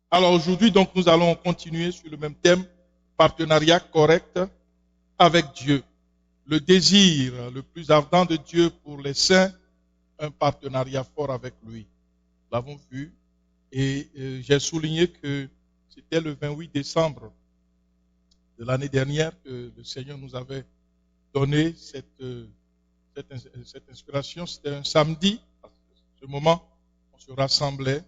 Alors aujourd'hui, donc, nous allons continuer sur le même thème, partenariat correct avec Dieu. Le désir le plus ardent de Dieu pour les saints, un partenariat fort avec lui. Nous l'avons vu et j'ai souligné que c'était le 28 décembre de l'année dernière que le Seigneur nous avait donné cette inspiration. C'était un samedi. À ce moment, on se rassemblait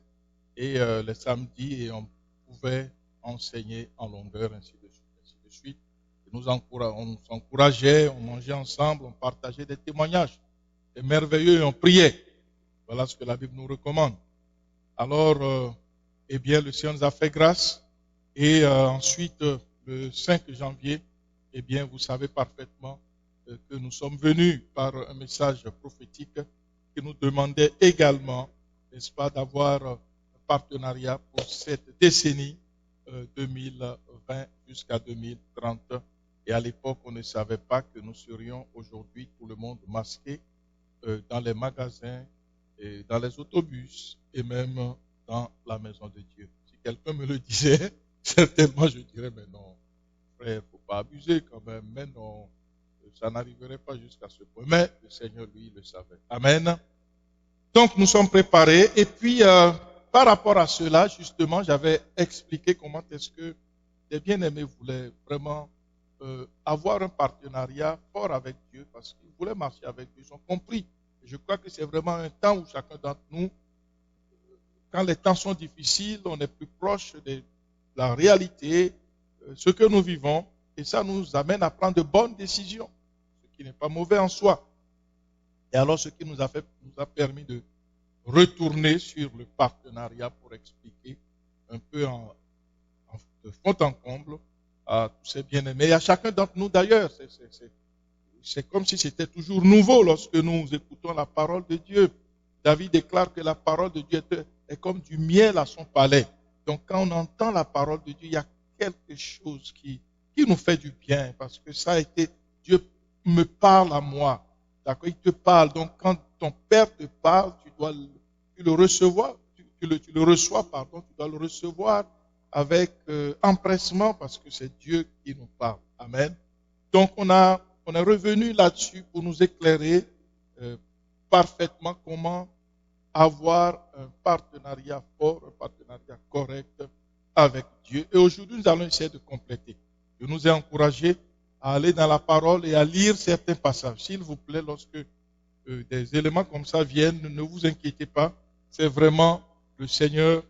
et les samedis et on pouvait enseigner en longueur, ainsi de suite. Ainsi de suite. Et on s'encourageait, on mangeait ensemble, on partageait des témoignages. C'était merveilleux et on priait. Voilà ce que la Bible nous recommande. Alors, eh bien, le Seigneur nous a fait grâce. Et ensuite, le 5 janvier, eh bien, vous savez parfaitement que nous sommes venus par un message prophétique qui nous demandait également, n'est-ce pas, d'avoir un partenariat pour cette décennie 2020 jusqu'à 2030. Et à l'époque, on ne savait pas que nous serions aujourd'hui, tout le monde masqué dans les magasins, et dans les autobus et même dans la maison de Dieu. Si quelqu'un me le disait, certainement je dirais, mais non, frère, il ne faut pas abuser quand même, mais non, ça n'arriverait pas jusqu'à ce point. Mais le Seigneur, lui, le savait. Amen. Donc, nous sommes préparés. Et puis, par rapport à cela, justement, j'avais expliqué comment est-ce que les bien-aimés voulaient vraiment avoir un partenariat fort avec Dieu, parce qu'ils voulaient marcher avec Dieu. Ils ont compris. Je crois que c'est vraiment un temps où chacun d'entre nous, quand les temps sont difficiles, on est plus proche de la réalité, ce que nous vivons, et ça nous amène à prendre de bonnes décisions, ce qui n'est pas mauvais en soi. Et alors, ce qui nous a permis de retourner sur le partenariat pour expliquer un peu de fond en comble à tous ces bien-aimés, et à chacun d'entre nous d'ailleurs. C'est comme si c'était toujours nouveau lorsque nous écoutons la parole de Dieu. David déclare que la parole de Dieu est comme du miel à son palais. Donc quand on entend la parole de Dieu, il y a quelque chose qui nous fait du bien, parce que ça a été, Dieu me parle à moi. D'accord, il te parle. Donc quand ton Père te parle, tu dois le recevoir, tu le reçois, pardon, tu dois le recevoir avec empressement, parce que c'est Dieu qui nous parle. Amen. Donc on est revenu là-dessus pour nous éclairer parfaitement comment avoir un partenariat fort, un partenariat correct avec Dieu. Et aujourd'hui, nous allons essayer de compléter. Je nous ai encouragé à aller dans la parole et à lire certains passages. S'il vous plaît, lorsque des éléments comme ça viennent, ne vous inquiétez pas. C'est vraiment le Seigneur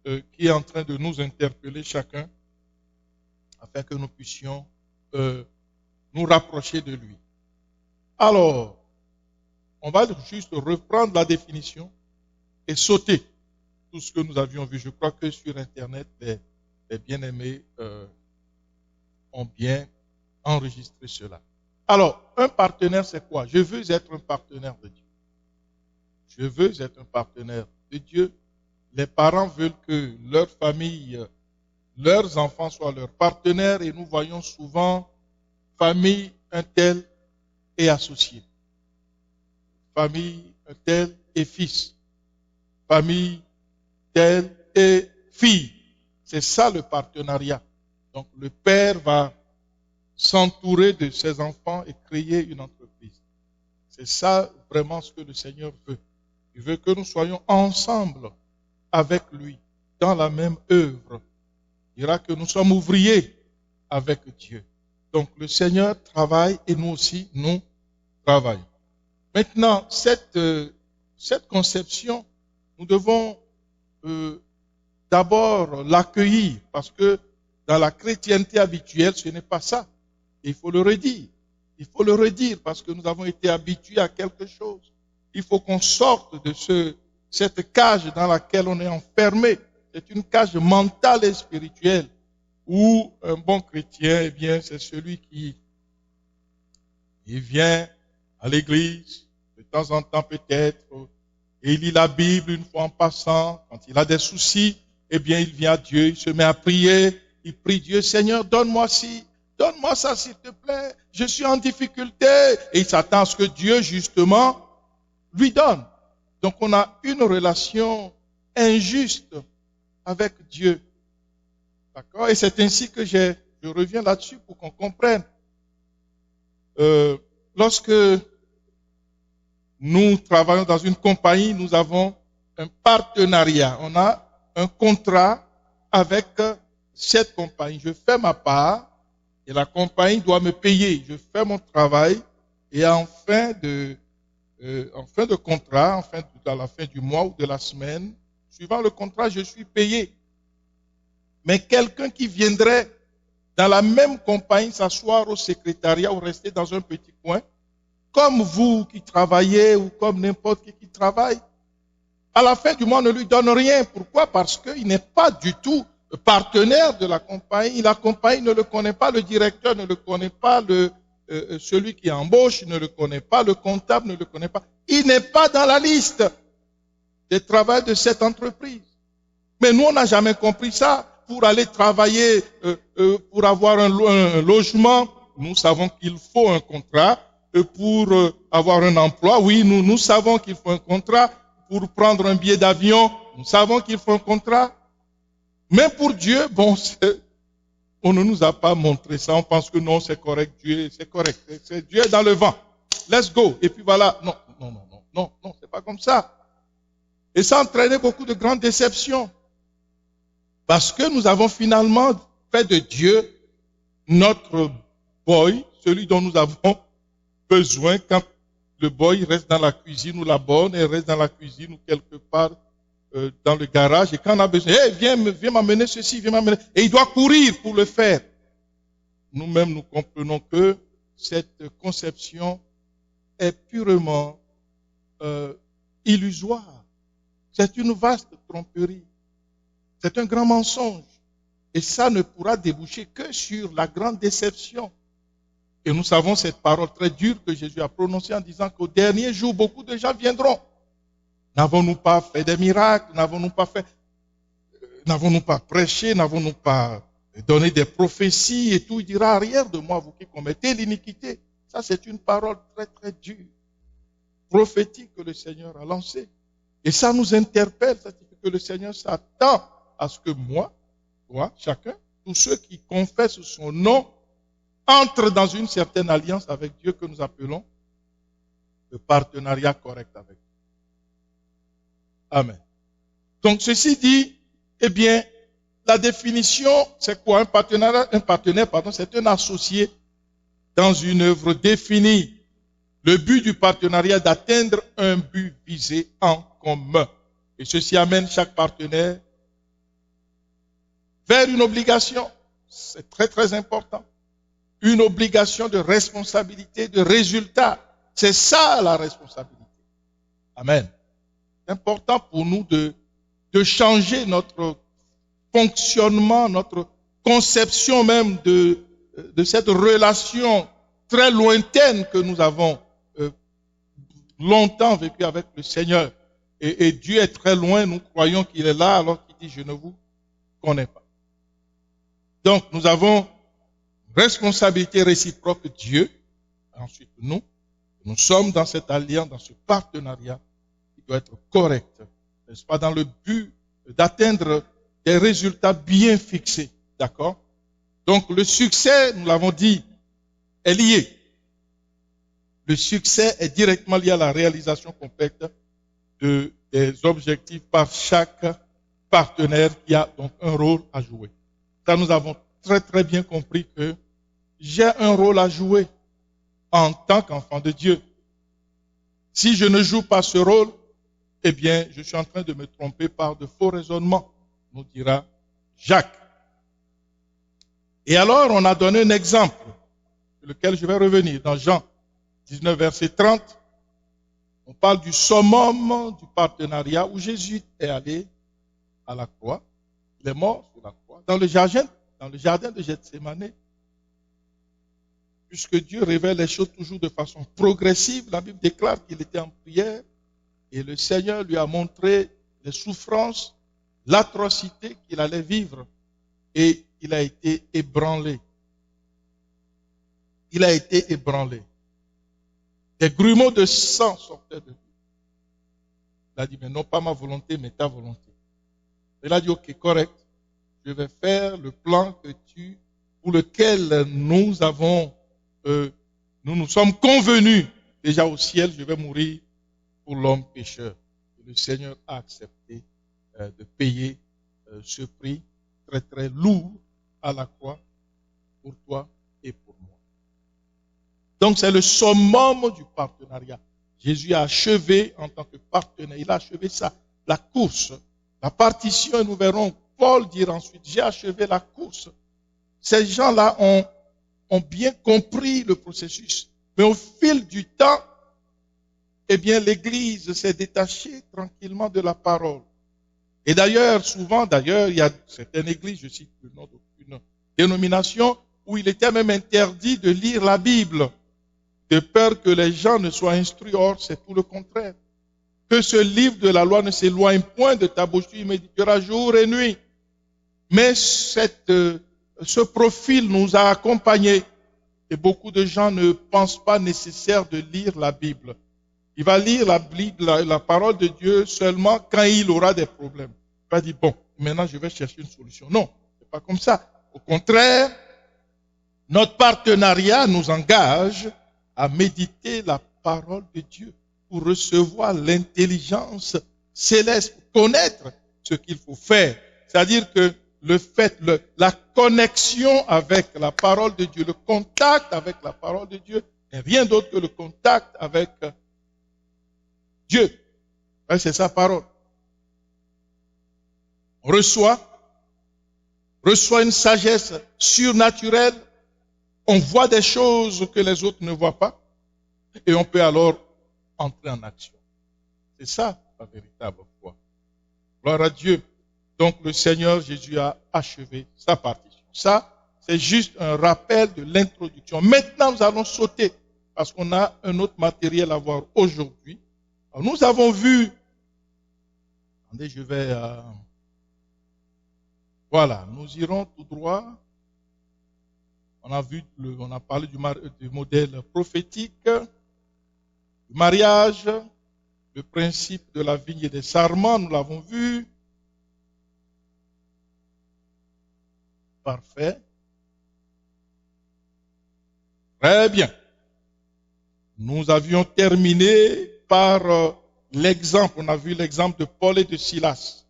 qui est en train de nous interpeller chacun afin que nous puissions nous rapprocher de lui. Alors, on va juste reprendre la définition et sauter tout ce que nous avions vu. Je crois que sur Internet, les bien-aimés ont bien enregistré cela. Alors, un partenaire, c'est quoi? Je veux être un partenaire de Dieu. Je veux être un partenaire de Dieu. Les parents veulent que leur famille, leurs enfants soient leurs partenaires, et nous voyons souvent famille un tel et associé. Famille un tel et fils. Famille tel et fille. C'est ça le partenariat. Donc le père va s'entourer de ses enfants et créer une entreprise. C'est ça vraiment ce que le Seigneur veut. Il veut que nous soyons ensemble avec lui dans la même œuvre. Il dira que nous sommes ouvriers avec Dieu. Donc le Seigneur travaille et nous aussi, nous travaillons. Maintenant, cette conception, nous devons d'abord l'accueillir, parce que dans la chrétienté habituelle, ce n'est pas ça. Il faut le redire. Il faut le redire parce que nous avons été habitués à quelque chose. Il faut qu'on sorte de cette cage dans laquelle on est enfermé. C'est une cage mentale et spirituelle où un bon chrétien, eh bien, c'est celui qui vient à l'église de temps en temps peut-être, et il lit la Bible une fois en passant. Quand il a des soucis, eh bien, il vient à Dieu, il se met à prier, il prie Dieu, Seigneur, donne-moi ça s'il te plaît, je suis en difficulté. Et il s'attend à ce que Dieu, justement, lui donne. Donc on a une relation injuste avec Dieu. D'accord? Et c'est ainsi que je reviens là-dessus pour qu'on comprenne. Lorsque nous travaillons dans une compagnie, nous avons un partenariat. On a un contrat avec cette compagnie. Je fais ma part et la compagnie doit me payer. Je fais mon travail et en fin de contrat, à la fin du mois ou de la semaine, suivant le contrat, je suis payé. Mais quelqu'un qui viendrait dans la même compagnie s'asseoir au secrétariat ou rester dans un petit coin, comme vous qui travaillez ou comme n'importe qui travaille, à la fin du mois, on ne lui donne rien. Pourquoi? Parce qu'il n'est pas du tout partenaire de la compagnie. La compagnie ne le connaît pas, le directeur ne le connaît pas, celui qui embauche ne le connaît pas, le comptable ne le connaît pas. Il n'est pas dans la liste des travailleurs de cette entreprise. Mais nous, on n'a jamais compris ça. Pour aller travailler, pour avoir un logement, nous savons qu'il faut un contrat. Pour avoir un emploi, oui, nous savons qu'il faut un contrat. Pour prendre un billet d'avion, nous savons qu'il faut un contrat. Mais pour Dieu, bon, on ne nous a pas montré ça. On pense que non, c'est correct. Dieu, c'est correct. Dieu est dans le vent. Let's go. Et puis voilà. Non, c'est pas comme ça. Et ça a entraîné beaucoup de grandes déceptions. Parce que nous avons finalement fait de Dieu notre boy, celui dont nous avons besoin quand le boy reste dans la cuisine ou la bonne, elle reste dans la cuisine ou quelque part dans le garage. Et quand on a besoin, hey, viens m'amener ceci, viens m'amener. Et il doit courir pour le faire. Nous-mêmes, nous comprenons que cette conception est purement illusoire. C'est une vaste tromperie. C'est un grand mensonge. Et ça ne pourra déboucher que sur la grande déception. Et nous savons cette parole très dure que Jésus a prononcée en disant qu'au dernier jour, beaucoup de gens viendront. N'avons-nous pas fait des miracles? N'avons-nous pas prêché? N'avons-nous pas donné des prophéties et tout? Il dira, arrière de moi, vous qui commettez l'iniquité. Ça, c'est une parole très, très dure, prophétique que le Seigneur a lancée. Et ça nous interpelle, ça signifie que le Seigneur s'attend à ce que moi, toi, chacun, tous ceux qui confessent son nom, entrent dans une certaine alliance avec Dieu que nous appelons le partenariat correct avec Dieu. Amen. Donc, ceci dit, eh bien, la définition, c'est quoi? Un partenaire, c'est un associé dans une œuvre définie. Le but du partenariat est d'atteindre un but visé en commun. Et ceci amène chaque partenaire vers une obligation. C'est très, très important. Une obligation de responsabilité, de résultat. C'est ça la responsabilité. Amen. C'est important pour nous de changer notre fonctionnement, notre conception même de cette relation très lointaine que nous avons longtemps vécu avec le Seigneur. Et Dieu est très loin, nous croyons qu'il est là alors qu'il dit je ne vous connais pas. Donc nous avons responsabilité réciproque de Dieu, ensuite nous sommes dans cette alliance, dans ce partenariat qui doit être correct, n'est-ce pas, dans le but d'atteindre des résultats bien fixés, d'accord? Donc le succès, nous l'avons dit, est lié. Le succès est directement lié à la réalisation complète des objectifs par chaque partenaire qui a donc un rôle à jouer. Ça, nous avons très très bien compris que j'ai un rôle à jouer en tant qu'enfant de Dieu. Si je ne joue pas ce rôle, eh bien, je suis en train de me tromper par de faux raisonnements, nous dira Jacques. Et alors, on a donné un exemple, sur lequel je vais revenir, dans Jean 19, verset 30. On parle du summum du partenariat où Jésus est allé à la croix. Il est mort sur la croix, dans le jardin de Gethsémane. Puisque Dieu révèle les choses toujours de façon progressive, la Bible déclare qu'il était en prière et le Seigneur lui a montré les souffrances, l'atrocité qu'il allait vivre et il a été ébranlé. Il a été ébranlé. Des grumeaux de sang sortaient de lui. Il a dit, mais non pas ma volonté, mais ta volonté. Il a dit, ok, correct. je vais faire le plan pour lequel nous nous sommes convenus. Déjà au ciel, je vais mourir pour l'homme pécheur. Et le Seigneur a accepté de payer ce prix très très lourd à la croix pour toi et pour moi. Donc c'est le summum du partenariat. Jésus a achevé en tant que partenaire, il a achevé ça, la course, la partition, et nous verrons Paul dire ensuite, j'ai achevé la course. Ces gens-là ont bien compris le processus. Mais au fil du temps, eh bien, l'Église s'est détachée tranquillement de la parole. Et d'ailleurs, souvent, il y a certaines églises, je cite le nom d'aucune dénomination, où il était même interdit de lire la Bible, de peur que les gens ne soient instruits. Or, c'est tout le contraire. Que ce livre de la loi ne s'éloigne point de ta bouche, tu y méditeras jour et nuit. Mais ce profil nous a accompagnés. Et beaucoup de gens ne pensent pas nécessaire de lire la Bible. Il va lire la Bible, la parole de Dieu seulement quand il aura des problèmes. Il va dire, bon, maintenant je vais chercher une solution. Non, c'est pas comme ça. Au contraire, notre partenariat nous engage à méditer la parole de Dieu pour recevoir l'intelligence céleste, pour connaître ce qu'il faut faire. C'est-à-dire que la connexion avec la parole de Dieu, le contact avec la parole de Dieu n'est rien d'autre que le contact avec Dieu. C'est sa parole. On reçoit une sagesse surnaturelle, on voit des choses que les autres ne voient pas, et on peut alors entrer en action. C'est ça la véritable foi. Gloire à Dieu. Donc le Seigneur Jésus a achevé sa partition. Ça, c'est juste un rappel de l'introduction. Maintenant, nous allons sauter, parce qu'on a un autre matériel à voir aujourd'hui. Alors, nous avons vu, attendez, voilà, nous irons tout droit. On a parlé du modèle prophétique, du mariage, le principe de la vigne et des sarments, nous l'avons vu. Parfait. Très bien. Nous avions terminé par l'exemple, on a vu l'exemple de Paul et de Silas.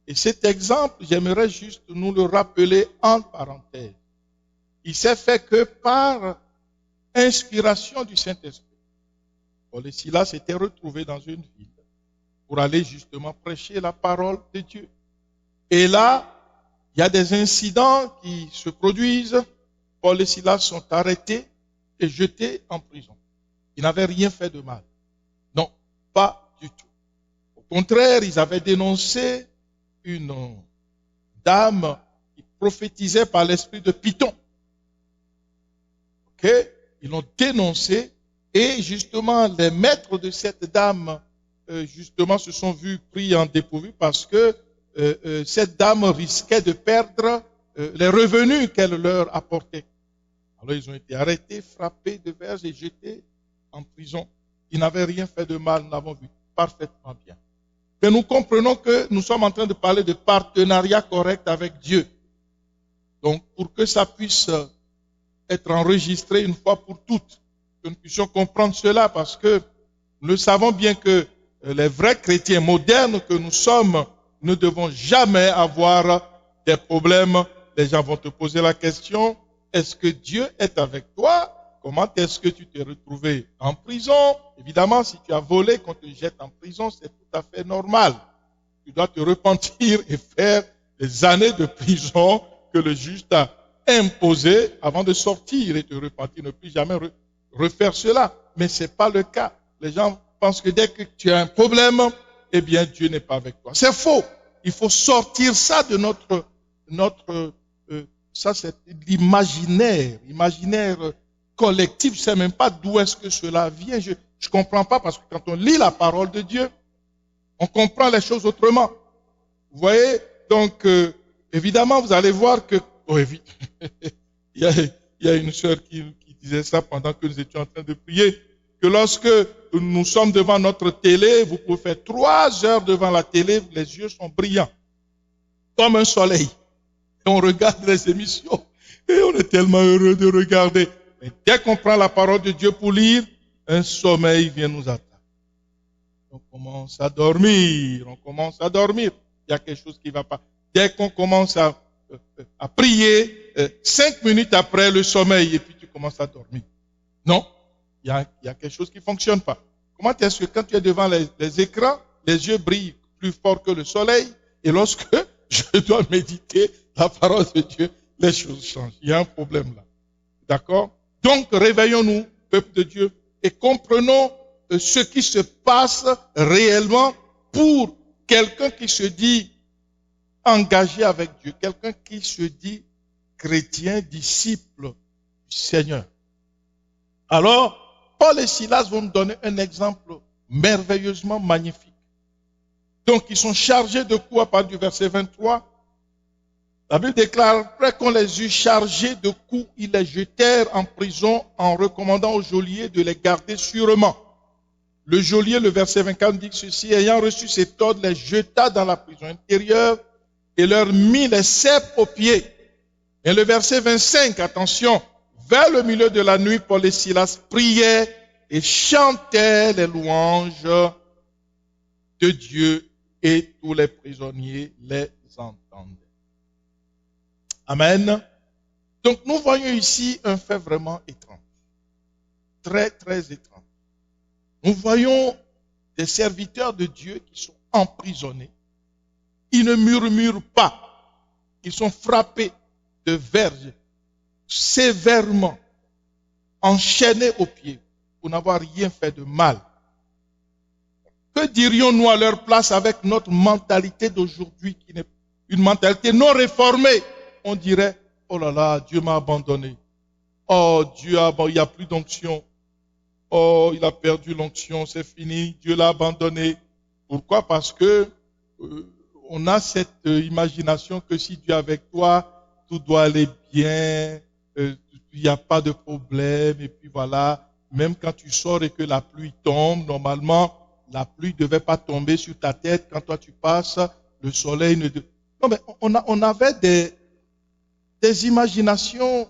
Et cet exemple, j'aimerais juste nous le rappeler en parenthèse. Il s'est fait que par inspiration du Saint-Esprit. Paul et Silas s'étaient retrouvés dans une ville pour aller justement prêcher la parole de Dieu. Et là, il y a des incidents qui se produisent. Paul et Silas sont arrêtés et jetés en prison. Ils n'avaient rien fait de mal. Non, pas du tout. Au contraire, ils avaient dénoncé une dame qui prophétisait par l'esprit de Python. Ok? Ils l'ont dénoncé et justement les maîtres de cette dame justement se sont vus pris en dépourvu parce que cette dame risquait de perdre les revenus qu'elle leur apportait. Alors ils ont été arrêtés, frappés de verges et jetés en prison. Ils n'avaient rien fait de mal, nous l'avons vu parfaitement bien. Mais nous comprenons que nous sommes en train de parler de partenariat correct avec Dieu. Donc pour que ça puisse être enregistré une fois pour toutes, que nous puissions comprendre cela, parce que nous savons bien que les vrais chrétiens modernes que nous sommes ne devons jamais avoir des problèmes. Les gens vont te poser la question, est-ce que Dieu est avec toi? Comment est-ce que tu t'es retrouvé en prison? Évidemment, si tu as volé, qu'on te jette en prison, c'est tout à fait normal. Tu dois te repentir et faire des années de prison que le juge t'a imposé avant de sortir et te repentir, ne plus jamais refaire cela. Mais ce n'est pas le cas. Les gens pensent que dès que tu as un problème, eh bien Dieu n'est pas avec toi. C'est faux. Il faut sortir ça de ça c'est l'imaginaire collectif. Je ne sais même pas d'où est-ce que cela vient. Je ne comprends pas parce que quand on lit la parole de Dieu, on comprend les choses autrement. Vous voyez? Donc, évidemment, vous allez voir que, il y a une sœur qui disait ça pendant que nous étions en train de prier, que lorsque nous sommes devant notre télé, vous pouvez faire 3 heures devant la télé, les yeux sont brillants, comme un soleil. et on regarde les émissions. Et on est tellement heureux de regarder. Mais dès qu'on prend la parole de Dieu pour lire, un sommeil vient nous attaquer. On commence à dormir. Il y a quelque chose qui ne va pas. Dès qu'on commence à prier, 5 minutes après le sommeil, et puis tu commences à dormir. Non, il y a quelque chose qui ne fonctionne pas. Comment est-ce que quand tu es devant les écrans, les yeux brillent plus fort que le soleil, et lorsque je dois méditer la parole de Dieu, les choses changent. Il y a un problème là. D'accord? Donc, réveillons-nous, peuple de Dieu, et comprenons ce qui se passe réellement pour quelqu'un qui se dit engagé avec Dieu, quelqu'un qui se dit chrétien, disciple du Seigneur. Alors, Paul et Silas vont nous donner un exemple merveilleusement magnifique. Donc, ils sont chargés de coups à partir du verset 23. La Bible déclare, après qu'on les eut chargés de coups, ils les jetèrent en prison en recommandant au geôlier de les garder sûrement. Le geôlier, le verset 24 dit que ceci, ayant reçu cet ordre, les jeta dans la prison intérieure et leur mit les ceps aux pieds. Et le verset 25, attention, vers le milieu de la nuit, Paul et Silas priaient et chantaient les louanges de Dieu et tous les prisonniers les entendaient. Amen. Donc nous voyons ici un fait vraiment étrange. Très, très étrange. Nous voyons des serviteurs de Dieu qui sont emprisonnés. Ils ne murmurent pas. Ils sont frappés de verges sévèrement, enchaînés aux pieds pour n'avoir rien fait de mal. Que dirions-nous à leur place avec notre mentalité d'aujourd'hui qui n'est une mentalité non réformée? On dirait, oh là là, Dieu m'a abandonné. Oh, il n'y a plus d'onction. Oh, il a perdu l'onction, c'est fini, Dieu l'a abandonné. Pourquoi? Parce que on a cette imagination que si Dieu est avec toi, tout doit aller bien, il n'y a pas de problème, et puis voilà, même quand tu sors et que la pluie tombe, normalement, la pluie ne devait pas tomber sur ta tête. Quand toi tu passes, le soleil ne... Non, mais on avait des imaginations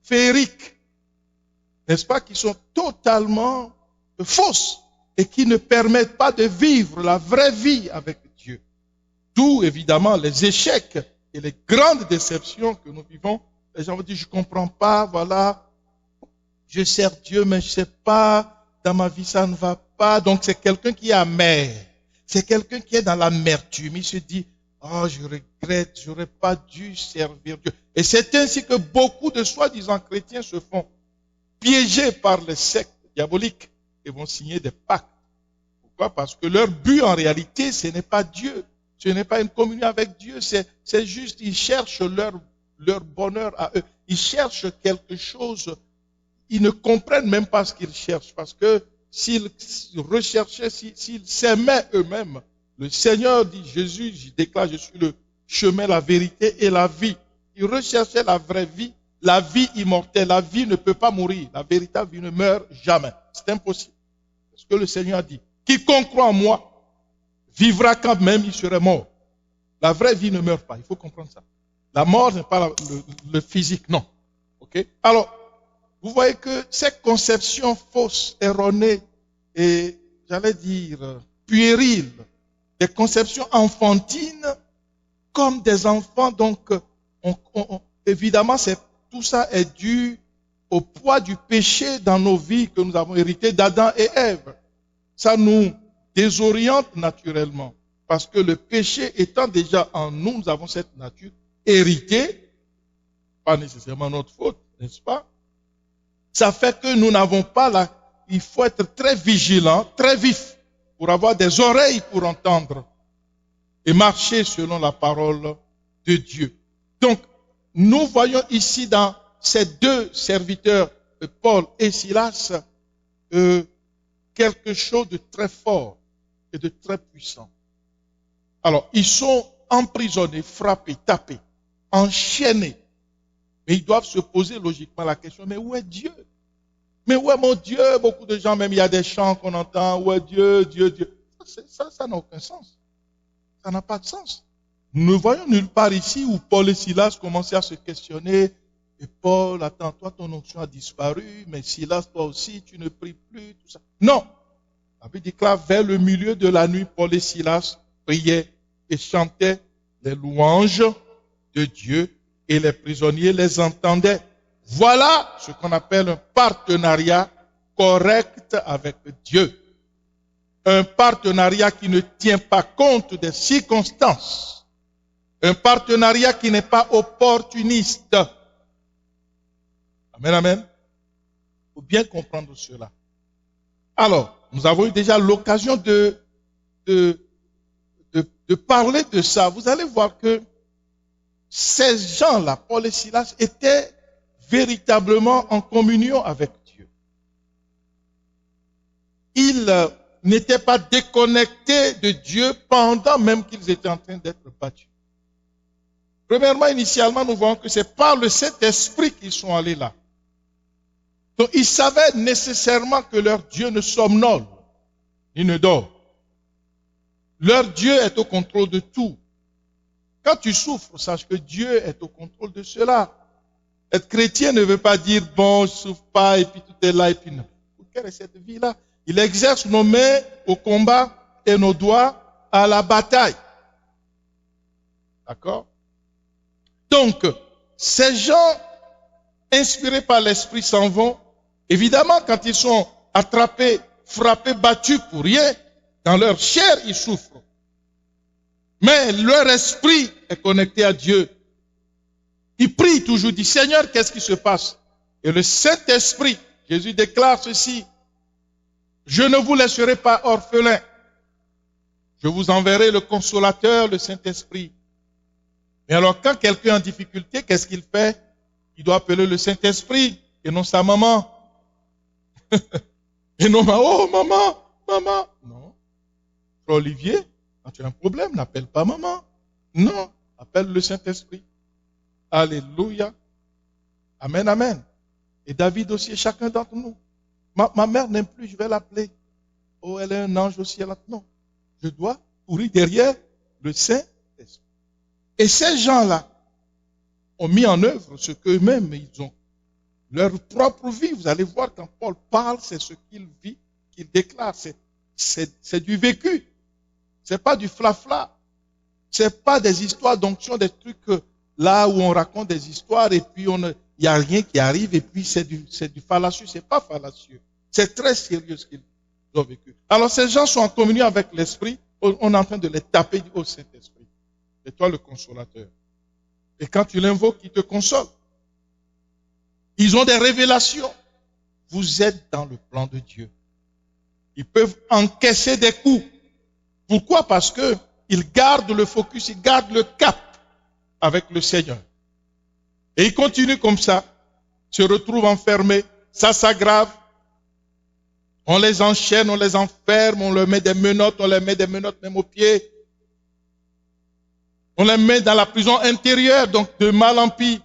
féeriques, n'est-ce pas, qui sont totalement fausses et qui ne permettent pas de vivre la vraie vie avec Dieu. D'où, évidemment, les échecs et les grandes déceptions que nous vivons. Les gens vont dire, je comprends pas, voilà, je sers Dieu, mais je sais pas, dans ma vie ça ne va pas. Donc c'est quelqu'un qui est amer. C'est quelqu'un qui est dans l'amertume. Il se dit, oh, je regrette, j'aurais pas dû servir Dieu. Et c'est ainsi que beaucoup de soi-disant chrétiens se font piéger par les sectes diaboliques et vont signer des pactes. Pourquoi? Parce que leur but en réalité, ce n'est pas Dieu. Ce n'est pas une communion avec Dieu. C'est juste, ils cherchent leur bonheur à eux. Ils cherchent quelque chose. Ils ne comprennent même pas ce qu'ils cherchent. Parce que s'ils recherchaient, s'ils s'aimaient eux-mêmes, le Seigneur dit, Jésus, je déclare, je suis le chemin, la vérité et la vie. Ils recherchaient la vraie vie, la vie immortelle. La vie ne peut pas mourir. La véritable vie ne meurt jamais. C'est impossible. Parce que le Seigneur a dit, quiconque croit en moi vivra quand même il serait mort. La vraie vie ne meurt pas. Il faut comprendre ça. La mort n'est pas le physique, non. Ok? Alors, vous voyez que ces conceptions fausses, erronées et, j'allais dire, puériles, des conceptions enfantines, comme des enfants, donc, évidemment, tout ça est dû au poids du péché dans nos vies que nous avons hérité d'Adam et Ève. Ça nous désoriente naturellement, parce que le péché étant déjà en nous, nous avons cette nature héritée, pas nécessairement notre faute, n'est-ce pas? Ça fait que nous n'avons pas il faut être très vigilant, très vif, pour avoir des oreilles pour entendre et marcher selon la parole de Dieu. Donc, nous voyons ici dans ces deux serviteurs, Paul et Silas, quelque chose de très fort et de très puissant. Alors, ils sont emprisonnés, frappés, tapés, enchaînés. Mais ils doivent se poser logiquement la question, mais où est Dieu? Mais où est mon Dieu? Beaucoup de gens, même il y a des chants qu'on entend, où est Dieu, Dieu, Dieu. Ça n'a aucun sens. Ça n'a pas de sens. Nous ne voyons nulle part ici où Paul et Silas commençaient à se questionner. Et Paul, attends, toi ton onction a disparu, mais Silas, toi aussi, tu ne pries plus, tout ça. Non. La Bible déclare, vers le milieu de la nuit, Paul et Silas priaient et chantaient les louanges de Dieu et les prisonniers les entendaient. Voilà ce qu'on appelle un partenariat correct avec Dieu. Un partenariat qui ne tient pas compte des circonstances. Un partenariat qui n'est pas opportuniste. Amen, amen. Il faut bien comprendre cela. Alors, nous avons eu déjà l'occasion de parler de ça. Vous allez voir que ces gens-là, Paul et Silas, étaient véritablement en communion avec Dieu. Ils n'étaient pas déconnectés de Dieu pendant même qu'ils étaient en train d'être battus. Premièrement, initialement, nous voyons que c'est par le Saint-Esprit qu'ils sont allés là. Donc, ils savaient nécessairement que leur Dieu ne somnole, ni ne dort. Leur Dieu est au contrôle de tout. Quand tu souffres, sache que Dieu est au contrôle de cela. Être chrétien ne veut pas dire, bon, je ne souffre pas, et puis tout est là, et puis non. Quelle est cette vie-là? Il exerce nos mains au combat et nos doigts à la bataille. D'accord? Donc, ces gens inspirés par l'Esprit s'en vont. Évidemment, quand ils sont attrapés, frappés, battus pour rien, dans leur chair, ils souffrent. Mais leur esprit est connecté à Dieu. Ils prient toujours, disent, Seigneur, qu'est-ce qui se passe? Et le Saint-Esprit, Jésus déclare ceci, je ne vous laisserai pas orphelins. Je vous enverrai le consolateur, le Saint-Esprit. Mais alors, quand quelqu'un est en difficulté, qu'est-ce qu'il fait? Il doit appeler le Saint-Esprit et non sa maman. Et non, oh maman, maman. Non. Frère Olivier, quand tu as un problème, n'appelle pas maman. Non, appelle le Saint-Esprit. Alléluia. Amen, amen. Et David aussi, chacun d'entre nous. Ma mère n'aime plus, je vais l'appeler. Oh, elle est un ange au ciel. Non, je dois courir derrière le Saint-Esprit. Et ces gens-là ont mis en œuvre ce qu'eux-mêmes ils ont. Leur propre vie, vous allez voir quand Paul parle, c'est ce qu'il vit, qu'il déclare. C'est du vécu. C'est pas du flafla. C'est pas des histoires d'onction, des trucs là où on raconte des histoires et puis il n'y a rien qui arrive et puis c'est du fallacieux. C'est pas fallacieux. C'est très sérieux ce qu'ils ont vécu. Alors ces gens sont en communion avec l'Esprit. On est en train de les taper au Saint-Esprit. C'est toi le consolateur. Et quand tu l'invoques, il te console. Ils ont des révélations. Vous êtes dans le plan de Dieu. Ils peuvent encaisser des coups. Pourquoi? Parce que ils gardent le focus, ils gardent le cap avec le Seigneur. Et ils continuent comme ça, se retrouvent enfermés, ça s'aggrave. On les enchaîne, on les enferme, on leur met des menottes, on les met des menottes même aux pieds. On les met dans la prison intérieure, donc de mal en pis.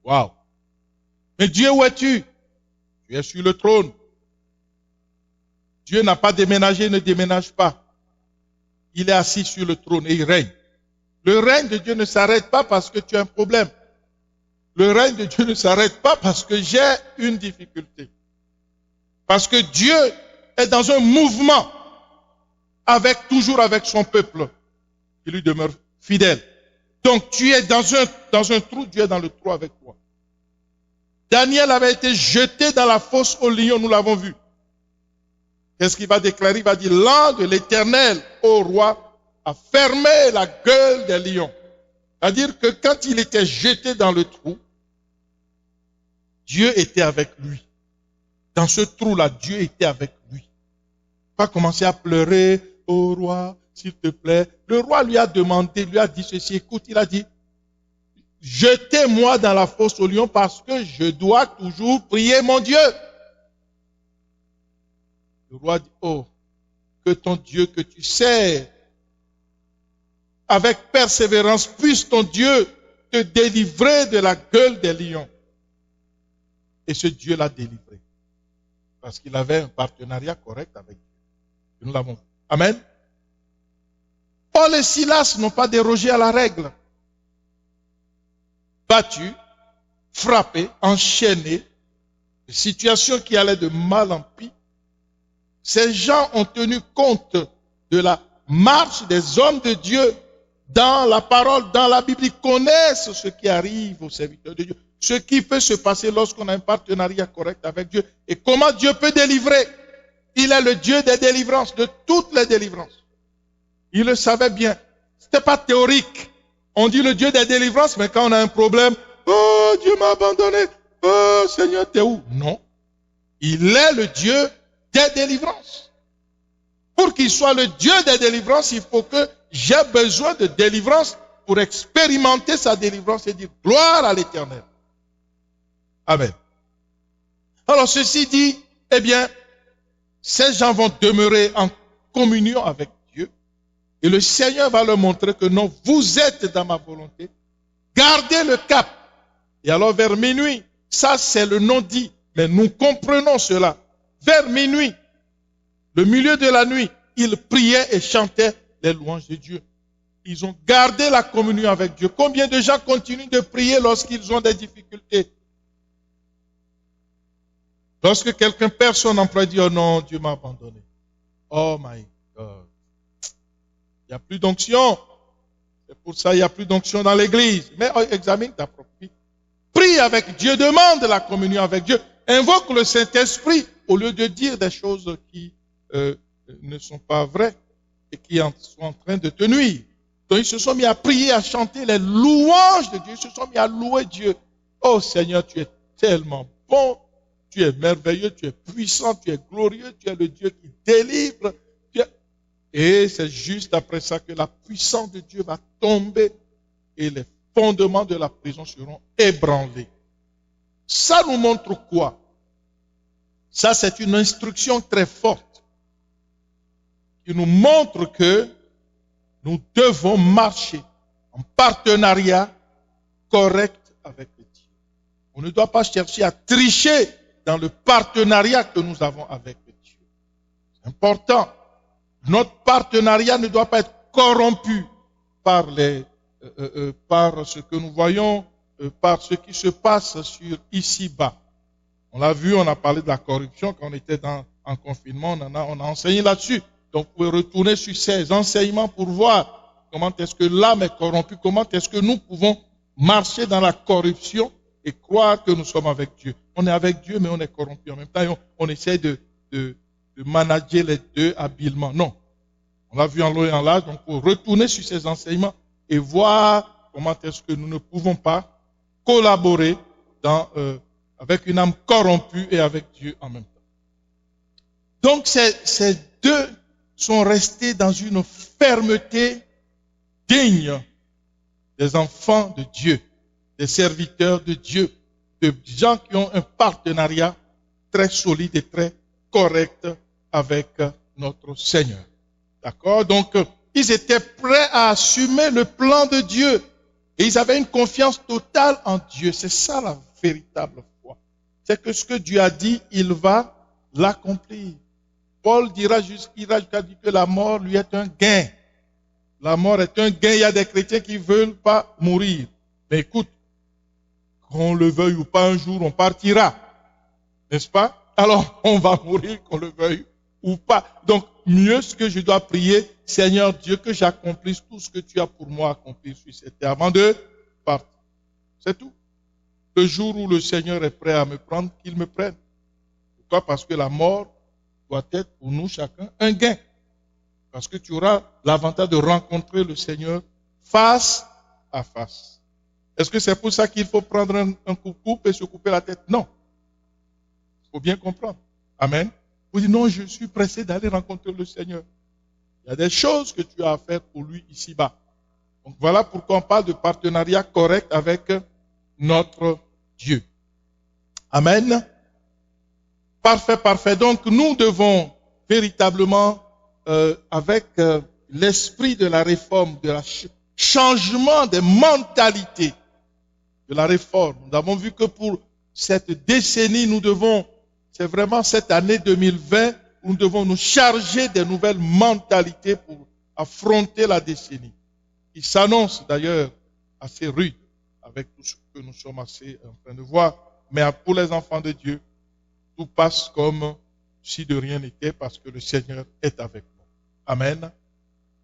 Waouh! Mais Dieu, où es-tu? Tu es sur le trône. Dieu n'a pas déménagé, ne déménage pas. Il est assis sur le trône et il règne. Le règne de Dieu ne s'arrête pas parce que tu as un problème. Le règne de Dieu ne s'arrête pas parce que j'ai une difficulté. Parce que Dieu est dans un mouvement toujours avec son peuple qui lui demeure fidèle. Donc tu es dans un trou, Dieu est dans le trou avec toi. Daniel avait été jeté dans la fosse aux lions, nous l'avons vu. Qu'est-ce qu'il va déclarer? Il va dire, l'ange de l'Éternel, ô roi, a fermé la gueule des lions. C'est-à-dire que quand il était jeté dans le trou, Dieu était avec lui. Dans ce trou-là, Dieu était avec lui. Pas commencer à pleurer, ô roi, s'il te plaît. Le roi lui a demandé, lui a dit ceci, écoute, il a dit, jetez-moi dans la fosse aux lions parce que je dois toujours prier mon Dieu. Le roi dit, oh, que ton Dieu que tu sers, avec persévérance, puisse ton Dieu te délivrer de la gueule des lions. Et ce Dieu l'a délivré. Parce qu'il avait un partenariat correct avec Dieu. Nous l'avons vu. Amen. Paul et Silas n'ont pas dérogé à la règle. Battus, frappés, enchaînés, des situations qui allaient de mal en pis. Ces gens ont tenu compte de la marche des hommes de Dieu dans la parole, dans la Bible. Ils connaissent ce qui arrive aux serviteurs de Dieu, ce qui peut se passer lorsqu'on a un partenariat correct avec Dieu et comment Dieu peut délivrer. Il est le Dieu des délivrances, de toutes les délivrances. Il le savait bien. Ce n'était pas théorique. On dit le Dieu des délivrances, mais quand on a un problème, oh, Dieu m'a abandonné. Oh, Seigneur, t'es où? Non. Il est le Dieu des délivrances. Pour qu'il soit le Dieu des délivrances, il faut que j'ai besoin de délivrance pour expérimenter sa délivrance et dire gloire à l'Éternel. Amen. Alors, ceci dit, eh bien, ces gens vont demeurer en communion avec Dieu et le Seigneur va leur montrer que non, vous êtes dans ma volonté. Gardez le cap. Et alors, vers minuit, ça c'est le non-dit, mais nous comprenons cela. Vers minuit, le milieu de la nuit, ils priaient et chantaient les louanges de Dieu. Ils ont gardé la communion avec Dieu. Combien de gens continuent de prier lorsqu'ils ont des difficultés? Lorsque quelqu'un perd son emploi, dit, oh non, Dieu m'a abandonné. Oh my God. Il n'y a plus d'onction. C'est pour ça qu'il n'y a plus d'onction dans l'église. Mais examine ta propre vie. Prie avec Dieu, demande la communion avec Dieu. Invoque le Saint-Esprit au lieu de dire des choses qui ne sont pas vraies et qui sont en train de te nuire. Donc ils se sont mis à prier, à chanter les louanges de Dieu. Ils se sont mis à louer Dieu. Oh Seigneur, tu es tellement bon. Tu es merveilleux, tu es puissant, tu es glorieux, tu es le Dieu qui délivre. Et c'est juste après ça que la puissance de Dieu va tomber et les fondements de la prison seront ébranlés. Ça nous montre quoi? Ça, c'est une instruction très forte qui nous montre que nous devons marcher en partenariat correct avec Dieu. On ne doit pas chercher à tricher dans le partenariat que nous avons avec Dieu. C'est important. Notre partenariat ne doit pas être corrompu par par ce que nous voyons, par ce qui se passe sur ici-bas. On l'a vu, on a parlé de la corruption quand on était en confinement, on a enseigné là-dessus. Donc, vous pouvez retourner sur ces enseignements pour voir comment est-ce que l'âme est corrompue, comment est-ce que nous pouvons marcher dans la corruption et croire que nous sommes avec Dieu. On est avec Dieu, mais on est corrompu. En même temps, on essaie de manager les deux habilement. Non. On l'a vu en long et en large, donc il faut retourner sur ces enseignements et voir comment est-ce que nous ne pouvons pas collaborer avec une âme corrompue et avec Dieu en même temps. Donc ces deux sont restés dans une fermeté digne des enfants de Dieu, des serviteurs de Dieu, de gens qui ont un partenariat très solide et très correct avec notre Seigneur. D'accord? Donc, ils étaient prêts à assumer le plan de Dieu. Et ils avaient une confiance totale en Dieu. C'est ça la véritable foi. C'est que ce que Dieu a dit, il va l'accomplir. Paul dira jusqu'à dire que la mort lui est un gain. La mort est un gain. Il y a des chrétiens qui ne veulent pas mourir. Mais écoute, qu'on le veuille ou pas, un jour on partira. N'est-ce pas? Alors on va mourir, qu'on le veuille ou pas. Donc, mieux ce que je dois prier, Seigneur Dieu, que j'accomplisse tout ce que tu as pour moi accompli sur cette terre avant de partir. C'est tout. Le jour où le Seigneur est prêt à me prendre, qu'il me prenne. Pourquoi? Parce que la mort doit être pour nous chacun un gain. Parce que tu auras l'avantage de rencontrer le Seigneur face à face. Est-ce que c'est pour ça qu'il faut prendre un coupe et se couper la tête? Non. Il faut bien comprendre. Amen. Vous dites, non, je suis pressé d'aller rencontrer le Seigneur. Il y a des choses que tu as à faire pour lui ici-bas. Donc voilà pourquoi on parle de partenariat correct avec notre Dieu. Amen. Parfait, parfait. Donc nous devons véritablement, avec l'esprit de la réforme, de la changement des mentalités, de la réforme. Nous avons vu que pour cette décennie, nous devons, c'est vraiment cette année 2020, où nous devons nous charger des nouvelles mentalités pour affronter la décennie, qui s'annonce d'ailleurs assez rude avec tout ce que nous sommes assez en train de voir. Mais pour les enfants de Dieu, tout passe comme si de rien n'était parce que le Seigneur est avec nous. Amen.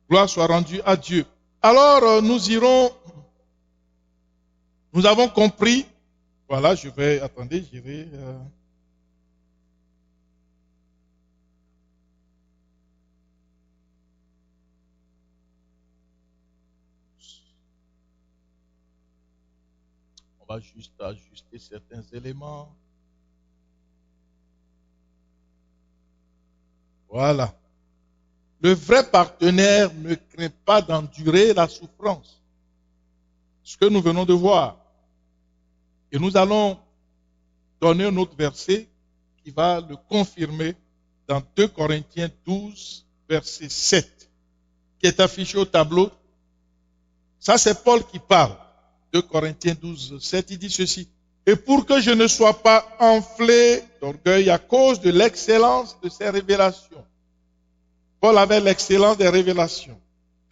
Gloire soit rendue à Dieu. Alors, nous avons compris, voilà, attendez, j'irai... On va juste ajuster certains éléments. Voilà. Le vrai partenaire ne craint pas d'endurer la souffrance. Ce que nous venons de voir. Et nous allons donner un autre verset qui va le confirmer dans 2 Corinthiens 12, verset 7, qui est affiché au tableau. Ça, c'est Paul qui parle. 2 Corinthiens 12, 7, il dit ceci. Et pour que je ne sois pas enflé d'orgueil à cause de l'excellence de ces révélations. Paul avait l'excellence des révélations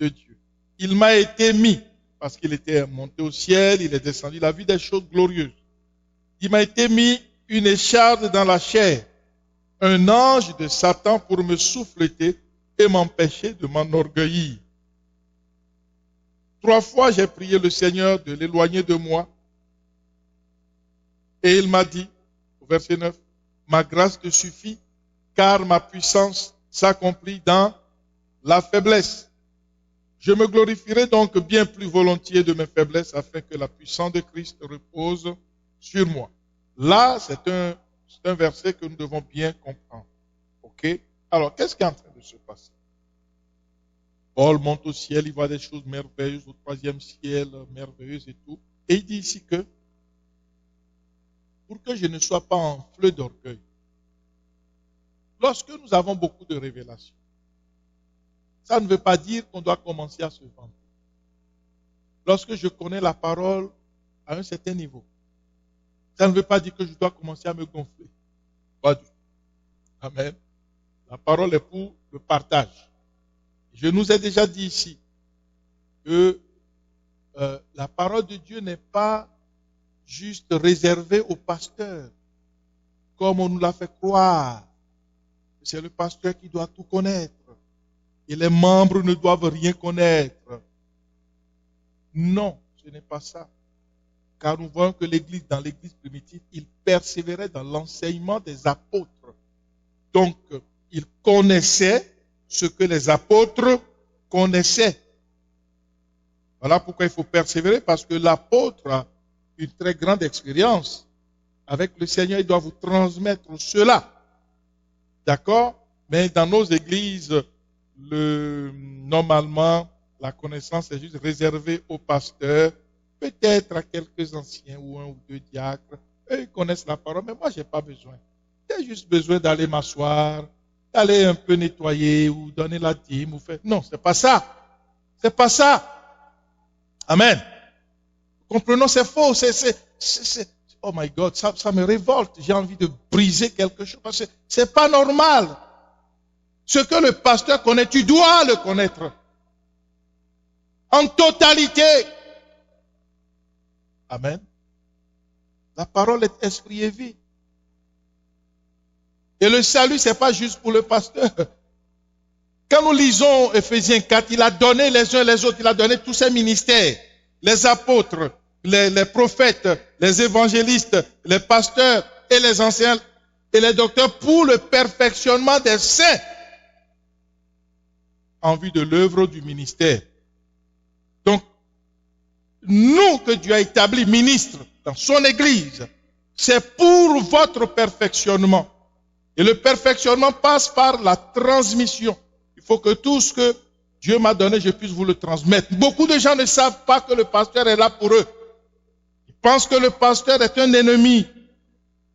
de Dieu. Il m'a été mis, parce qu'il était monté au ciel, il est descendu, il a vu des choses glorieuses. Il m'a été mis une écharde dans la chair, un ange de Satan pour me souffleter et m'empêcher de m'enorgueillir. 3 fois j'ai prié le Seigneur de l'éloigner de moi. Et il m'a dit, au verset 9, ma grâce te suffit, car ma puissance s'accomplit dans la faiblesse. Je me glorifierai donc bien plus volontiers de mes faiblesses afin que la puissance de Christ repose sur moi. Là, c'est un verset que nous devons bien comprendre. Ok? Alors, qu'est-ce qui est en train de se passer? Paul monte au ciel, il voit des choses merveilleuses au 3e ciel, merveilleuses et tout. Et il dit ici que, pour que je ne sois pas enflé d'orgueil, lorsque nous avons beaucoup de révélations, ça ne veut pas dire qu'on doit commencer à se vanter. Lorsque je connais la parole à un certain niveau, ça ne veut pas dire que je dois commencer à me gonfler. Pas du tout. Amen. La parole est pour le partage. Je nous ai déjà dit ici que la parole de Dieu n'est pas juste réservée au pasteur, comme on nous l'a fait croire. C'est le pasteur qui doit tout connaître. Et les membres ne doivent rien connaître. Non, ce n'est pas ça. Car nous voyons que dans l'église primitive, ils persévéraient dans l'enseignement des apôtres. Donc, ils connaissaient ce que les apôtres connaissaient. Voilà pourquoi il faut persévérer, parce que l'apôtre a une très grande expérience. Avec le Seigneur, il doit vous transmettre cela. D'accord? Mais dans nos églises, normalement, la connaissance est juste réservée aux pasteurs, peut-être à quelques anciens ou 1 ou 2 diacres. Eux, ils connaissent la parole, mais moi, je n'ai pas besoin. J'ai juste besoin d'aller m'asseoir, d'aller un peu nettoyer ou donner la dîme ou faire. Non, c'est pas ça. C'est pas ça. Amen. Comprenons, c'est faux. Oh my God, ça me révolte. J'ai envie de briser quelque chose parce que c'est pas normal. Ce que le pasteur connaît, tu dois le connaître. En totalité. Amen. La parole est esprit et vie. Et le salut, c'est pas juste pour le pasteur. Quand nous lisons Ephésiens 4, il a donné les uns les autres, il a donné tous ses ministères, les apôtres, les prophètes, les évangélistes, les pasteurs et les anciens et les docteurs pour le perfectionnement des saints en vue de l'œuvre du ministère. Donc, nous que Dieu a établis ministres dans son Église, c'est pour votre perfectionnement. Et le perfectionnement passe par la transmission. Il faut que tout ce que Dieu m'a donné, je puisse vous le transmettre. Beaucoup de gens ne savent pas que le pasteur est là pour eux. Ils pensent que le pasteur est un ennemi.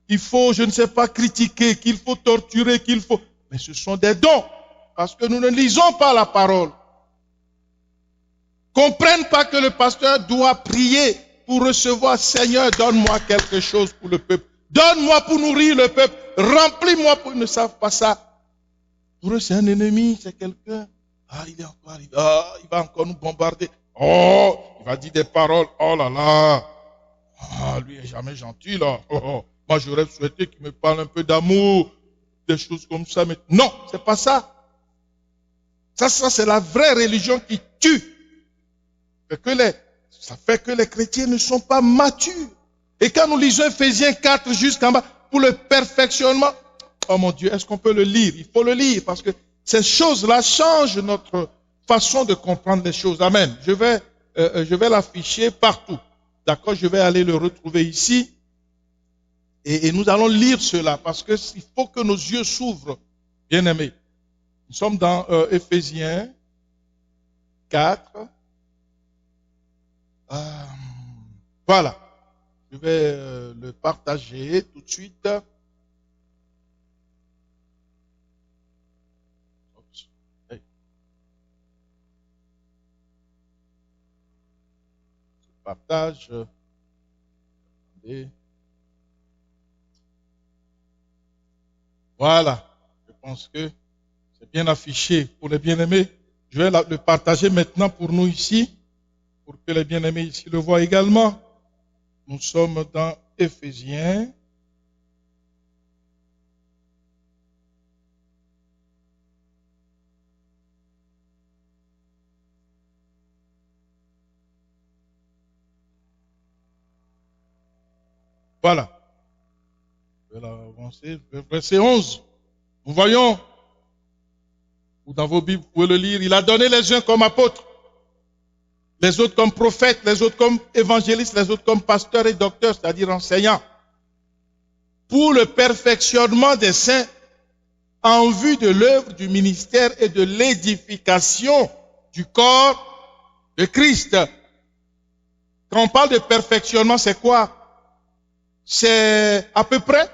Il faut, je ne sais pas, critiquer, qu'il faut torturer, qu'il faut... Mais ce sont des dons. Parce que nous ne lisons pas la parole. Comprennent pas que le pasteur doit prier pour recevoir, Seigneur, donne-moi quelque chose pour le peuple. Donne-moi pour nourrir le peuple. Remplis-moi pour... Ils ne savent pas ça. Pour eux, c'est un ennemi, c'est quelqu'un. Ah, il est encore arrivé. Ah, il va encore nous bombarder. Oh, il va dire des paroles. Oh là là. Ah, lui est jamais gentil, là. Oh, oh. Moi, j'aurais souhaité qu'il me parle un peu d'amour, des choses comme ça. Mais non, c'est pas ça. Ça, c'est la vraie religion qui tue. Ça fait que les chrétiens ne sont pas matures. Et quand nous lisons Ephésiens 4 jusqu'en bas, pour le perfectionnement, oh mon Dieu, est-ce qu'on peut le lire? Il faut le lire parce que ces choses-là changent notre façon de comprendre les choses. Amen. Je vais l'afficher partout. D'accord? Je vais aller le retrouver ici. Et nous allons lire cela parce que il faut que nos yeux s'ouvrent, bien-aimés. Nous sommes dans Ephésiens 4. Voilà. Je vais le partager tout de suite. Hey. Je partage. Voilà. Je pense que c'est bien affiché pour les bien-aimés. Je vais le partager maintenant pour nous ici, pour que les bien-aimés ici le voient également. Nous sommes dans Ephésiens. Voilà. Je vais l'avancer. Verset 11. Nous voyons, ou dans vos Bibles, vous pouvez le lire, il a donné les uns comme apôtres, les autres comme prophètes, les autres comme évangélistes, les autres comme pasteurs et docteurs, c'est-à-dire enseignants, pour le perfectionnement des saints en vue de l'œuvre du ministère et de l'édification du corps de Christ. Quand on parle de perfectionnement, c'est quoi? C'est à peu près,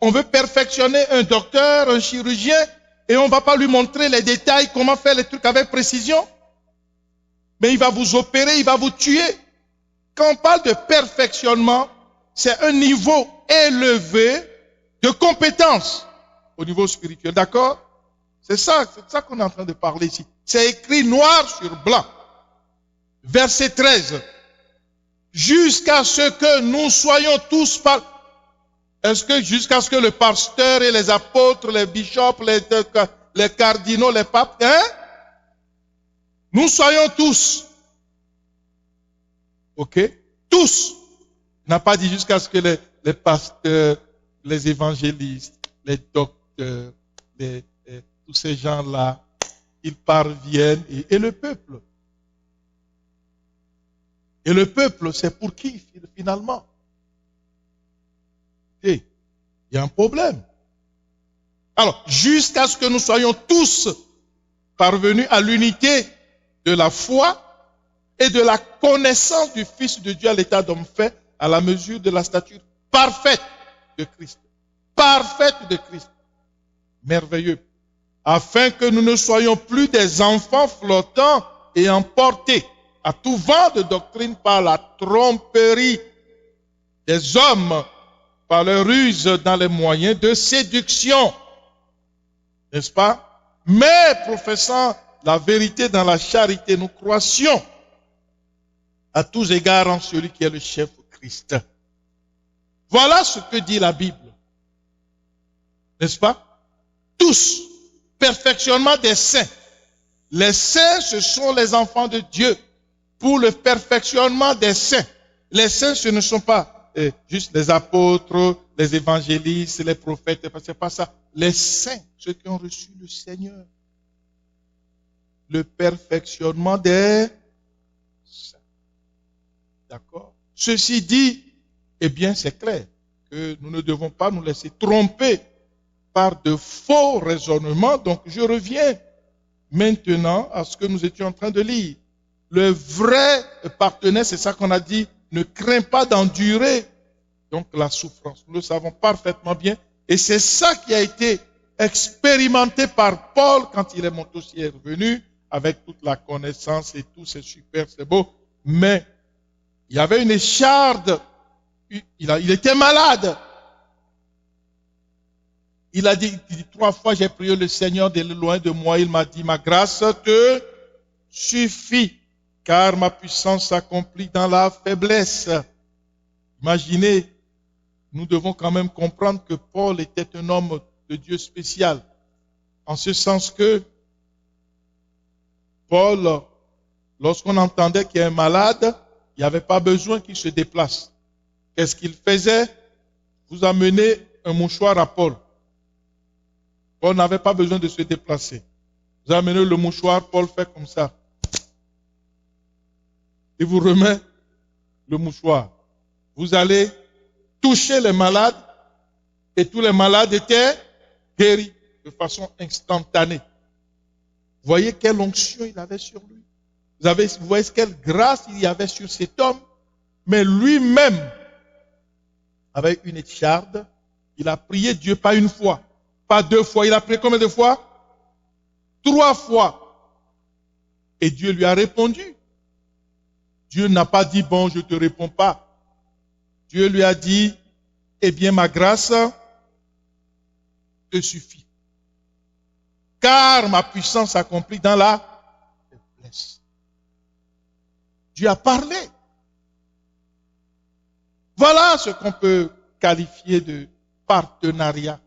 on veut perfectionner un docteur, un chirurgien, et on ne va pas lui montrer les détails, comment faire les trucs avec précision. Mais il va vous opérer, il va vous tuer. Quand on parle de perfectionnement, c'est un niveau élevé de compétence au niveau spirituel, d'accord? C'est ça qu'on est en train de parler ici. C'est écrit noir sur blanc. Verset 13. Jusqu'à ce que nous soyons tous par... Est-ce que jusqu'à ce que le pasteur et les apôtres, les bishops, les cardinaux, les papes, nous soyons tous, ok, tous, il n'a pas dit jusqu'à ce que les pasteurs, les évangélistes, les docteurs, tous ces gens-là, ils parviennent, et le peuple. Et le peuple, c'est pour qui finalement? Et il y a un problème. Alors, jusqu'à ce que nous soyons tous parvenus à l'unité de la foi et de la connaissance du Fils de Dieu à l'état d'homme fait, à la mesure de la stature parfaite de Christ. Parfaite de Christ. Merveilleux. Afin que nous ne soyons plus des enfants flottants et emportés à tout vent de doctrine par la tromperie des hommes, par leur ruse dans les moyens de séduction. N'est-ce pas? Mais professant la vérité dans la charité, nous croissions à tous égards en celui qui est le chef Christ. Voilà ce que dit la Bible. N'est-ce pas? Tous. Perfectionnement des saints. Les saints, ce sont les enfants de Dieu. Pour le perfectionnement des saints. Les saints, ce ne sont pas juste les apôtres, les évangélistes, les prophètes. C'est pas ça. Les saints, ceux qui ont reçu le Seigneur. Le perfectionnement des saints. D'accord? Ceci dit, eh bien, c'est clair que nous ne devons pas nous laisser tromper par de faux raisonnements. Donc, je reviens maintenant à ce que nous étions en train de lire. Le vrai partenaire, c'est ça qu'on a dit, ne craint pas d'endurer donc la souffrance. Nous le savons parfaitement bien. Et c'est ça qui a été expérimenté par Paul quand il est monté au ciel revenu, avec toute la connaissance et tout, c'est super, c'est beau. Mais il y avait une écharde, il était malade. Il a dit 3 fois, j'ai prié le Seigneur de loin de moi. Il m'a dit, ma grâce te suffit, car ma puissance s'accomplit dans la faiblesse. Imaginez, nous devons quand même comprendre que Paul était un homme de Dieu spécial. En ce sens que Paul, lorsqu'on entendait qu'il y a un malade, il n'y avait pas besoin qu'il se déplace. Qu'est-ce qu'il faisait? Vous amenez un mouchoir à Paul. Paul n'avait pas besoin de se déplacer. Vous amenez le mouchoir, Paul fait comme ça. Il vous remet le mouchoir. Vous allez toucher les malades et tous les malades étaient guéris de façon instantanée. Vous voyez quelle onction il avait sur lui. Vous voyez quelle grâce il y avait sur cet homme. Mais lui-même, avec une écharde, il a prié Dieu pas une fois, pas 2 fois. Il a prié combien de fois? 3 fois. Et Dieu lui a répondu. Dieu n'a pas dit, bon, je ne te réponds pas. Dieu lui a dit, eh bien, ma grâce te suffit. Car ma puissance s'accomplit dans la faiblesse. Dieu a parlé. Voilà ce qu'on peut qualifier de partenariat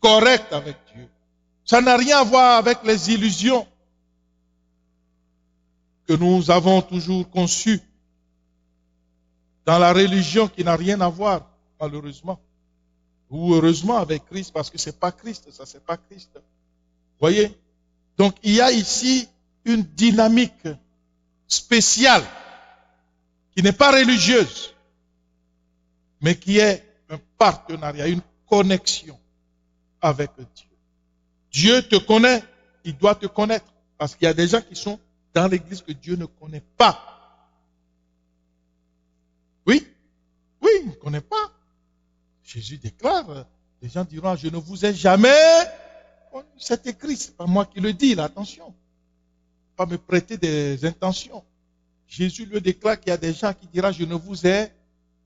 correct avec Dieu. Ça n'a rien à voir avec les illusions que nous avons toujours conçues dans la religion qui n'a rien à voir, malheureusement. Ou heureusement avec Christ, parce que c'est pas Christ, ça c'est pas Christ. Voyez? Donc il y a ici une dynamique spéciale qui n'est pas religieuse, mais qui est un partenariat, une connexion avec Dieu. Dieu te connaît, il doit te connaître, parce qu'il y a des gens qui sont dans l'église que Dieu ne connaît pas. Oui, il ne connaît pas. Jésus déclare, les gens diront, je ne vous ai jamais connu. C'est écrit, c'est pas moi qui le dis, là, attention. Pas me prêter des intentions. Jésus lui déclare qu'il y a des gens qui diront, je ne vous ai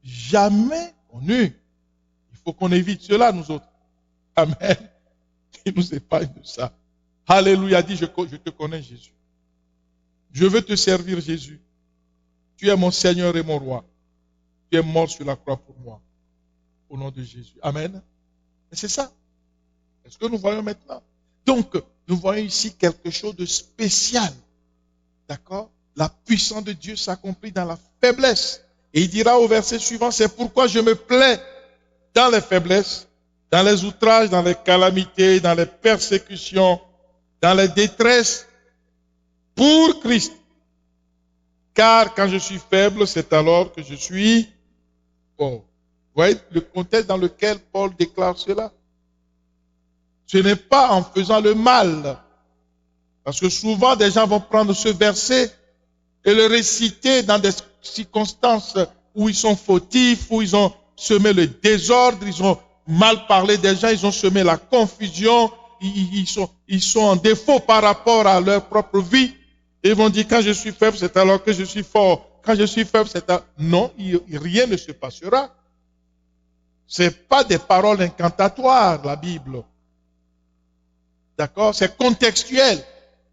jamais connu. Il faut qu'on évite cela, nous autres. Amen. Il nous épargne de ça. Alléluia, dit, je te connais, Jésus. Je veux te servir, Jésus. Tu es mon Seigneur et mon Roi. Tu es mort sur la croix pour moi. Au nom de Jésus. Amen. Et c'est ça. C'est ce que nous voyons maintenant. Donc, nous voyons ici quelque chose de spécial. D'accord? La puissance de Dieu s'accomplit dans la faiblesse. Et il dira au verset suivant, c'est pourquoi je me plais dans les faiblesses, dans les outrages, dans les calamités, dans les persécutions, dans les détresses, pour Christ. Car quand je suis faible, c'est alors que je suis fort. Vous voyez le contexte dans lequel Paul déclare cela? Ce n'est pas en faisant le mal. Parce que souvent, des gens vont prendre ce verset et le réciter dans des circonstances où ils sont fautifs, où ils ont semé le désordre, ils ont mal parlé des gens, ils ont semé la confusion, ils sont en défaut par rapport à leur propre vie. Et ils vont dire, quand je suis faible, c'est alors que je suis fort. Quand je suis faible, c'est alors... Non, rien ne se passera. C'est pas des paroles incantatoires, la Bible. D'accord? C'est contextuel.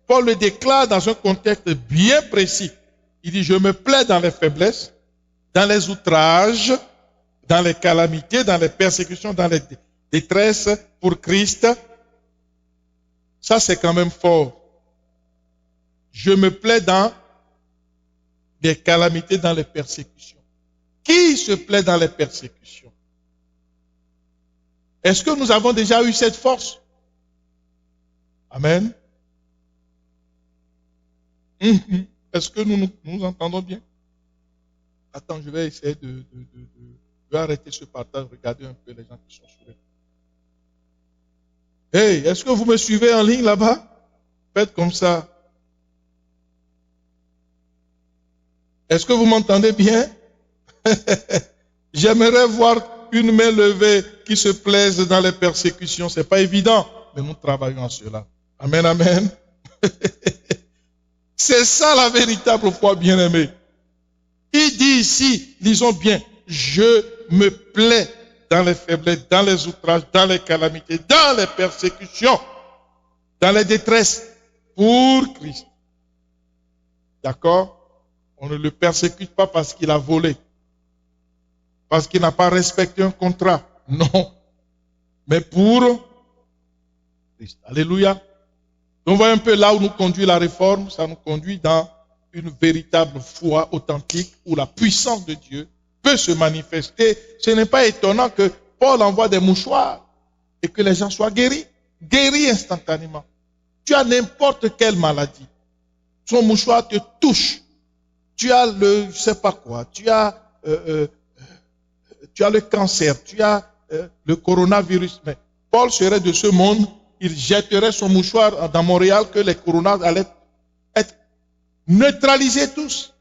Paul le déclare dans un contexte bien précis. Il dit, je me plais dans les faiblesses, dans les outrages, dans les calamités, dans les persécutions, dans les détresses pour Christ. Ça, c'est quand même fort. Je me plais dans les calamités, dans les persécutions. Qui se plaît dans les persécutions? Est-ce que nous avons déjà eu cette force? Amen. Est-ce que nous entendons bien? Attends, je vais essayer de arrêter ce partage, regarder un peu les gens qui sont sur le... Hey, est-ce que vous me suivez en ligne là-bas? Faites comme ça. Est-ce que vous m'entendez bien? J'aimerais voir une main levée qui se plaise dans les persécutions. C'est pas évident, mais nous travaillons à cela. Amen, amen. C'est ça la véritable foi, bien-aimée. Il dit ici, lisons bien, je me plais dans les faiblesses, dans les outrages, dans les calamités, dans les persécutions, dans les détresses, pour Christ. D'accord? On ne le persécute pas parce qu'il a volé, parce qu'il n'a pas respecté un contrat. Non. Mais pour Christ. Alléluia. Donc, on voit un peu là où nous conduit la réforme. Ça nous conduit dans une véritable foi authentique où la puissance de Dieu peut se manifester. Ce n'est pas étonnant que Paul envoie des mouchoirs et que les gens soient guéris. Guéris instantanément. Tu as n'importe quelle maladie. Son mouchoir te touche. Tu as le, je sais pas quoi, tu as le cancer, tu as le coronavirus. Mais Paul serait de ce monde, il jetterait son mouchoir dans Montréal que les coronas allaient être neutralisés tous.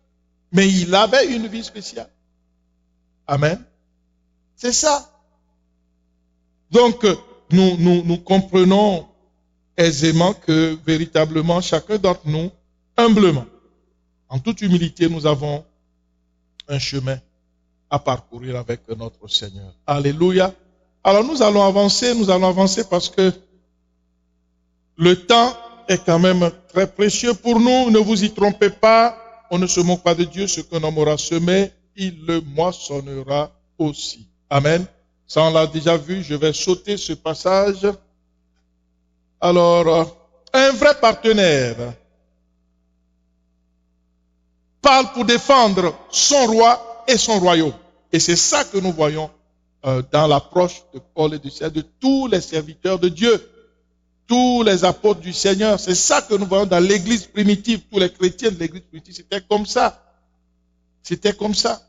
Mais il avait une vie spéciale. Amen. C'est ça. Donc, nous comprenons aisément que véritablement chacun d'entre nous, humblement, en toute humilité, nous avons un chemin à parcourir avec notre Seigneur. Alléluia. Alors nous allons avancer parce que le temps est quand même très précieux pour nous. Ne vous y trompez pas. On ne se moque pas de Dieu. Ce qu'un homme aura semé, il le moissonnera aussi. Amen. Ça, on l'a déjà vu. Je vais sauter ce passage. Alors, un vrai partenaire parle pour défendre son roi et son royaume. Et c'est ça que nous voyons dans l'approche de Paul et du Seigneur, de tous les serviteurs de Dieu, tous les apôtres du Seigneur. C'est ça que nous voyons dans l'église primitive. Tous les chrétiens de l'église primitive, c'était comme ça. C'était comme ça.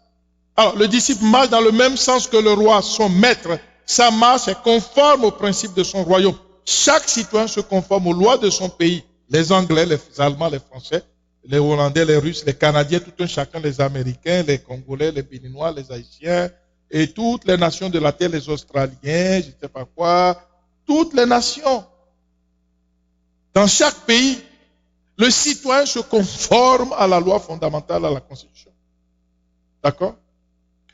Alors, le disciple marche dans le même sens que le roi, son maître. Sa marche est conforme aux principes de son royaume. Chaque citoyen se conforme aux lois de son pays. Les Anglais, les Allemands, les Français, les Hollandais, les Russes, les Canadiens, tout un chacun, les Américains, les Congolais, les Béninois, les Haïtiens, et toutes les nations de la terre, les Australiens, je ne sais pas quoi, toutes les nations. Dans chaque pays, le citoyen se conforme à la loi fondamentale, à la Constitution. D'accord?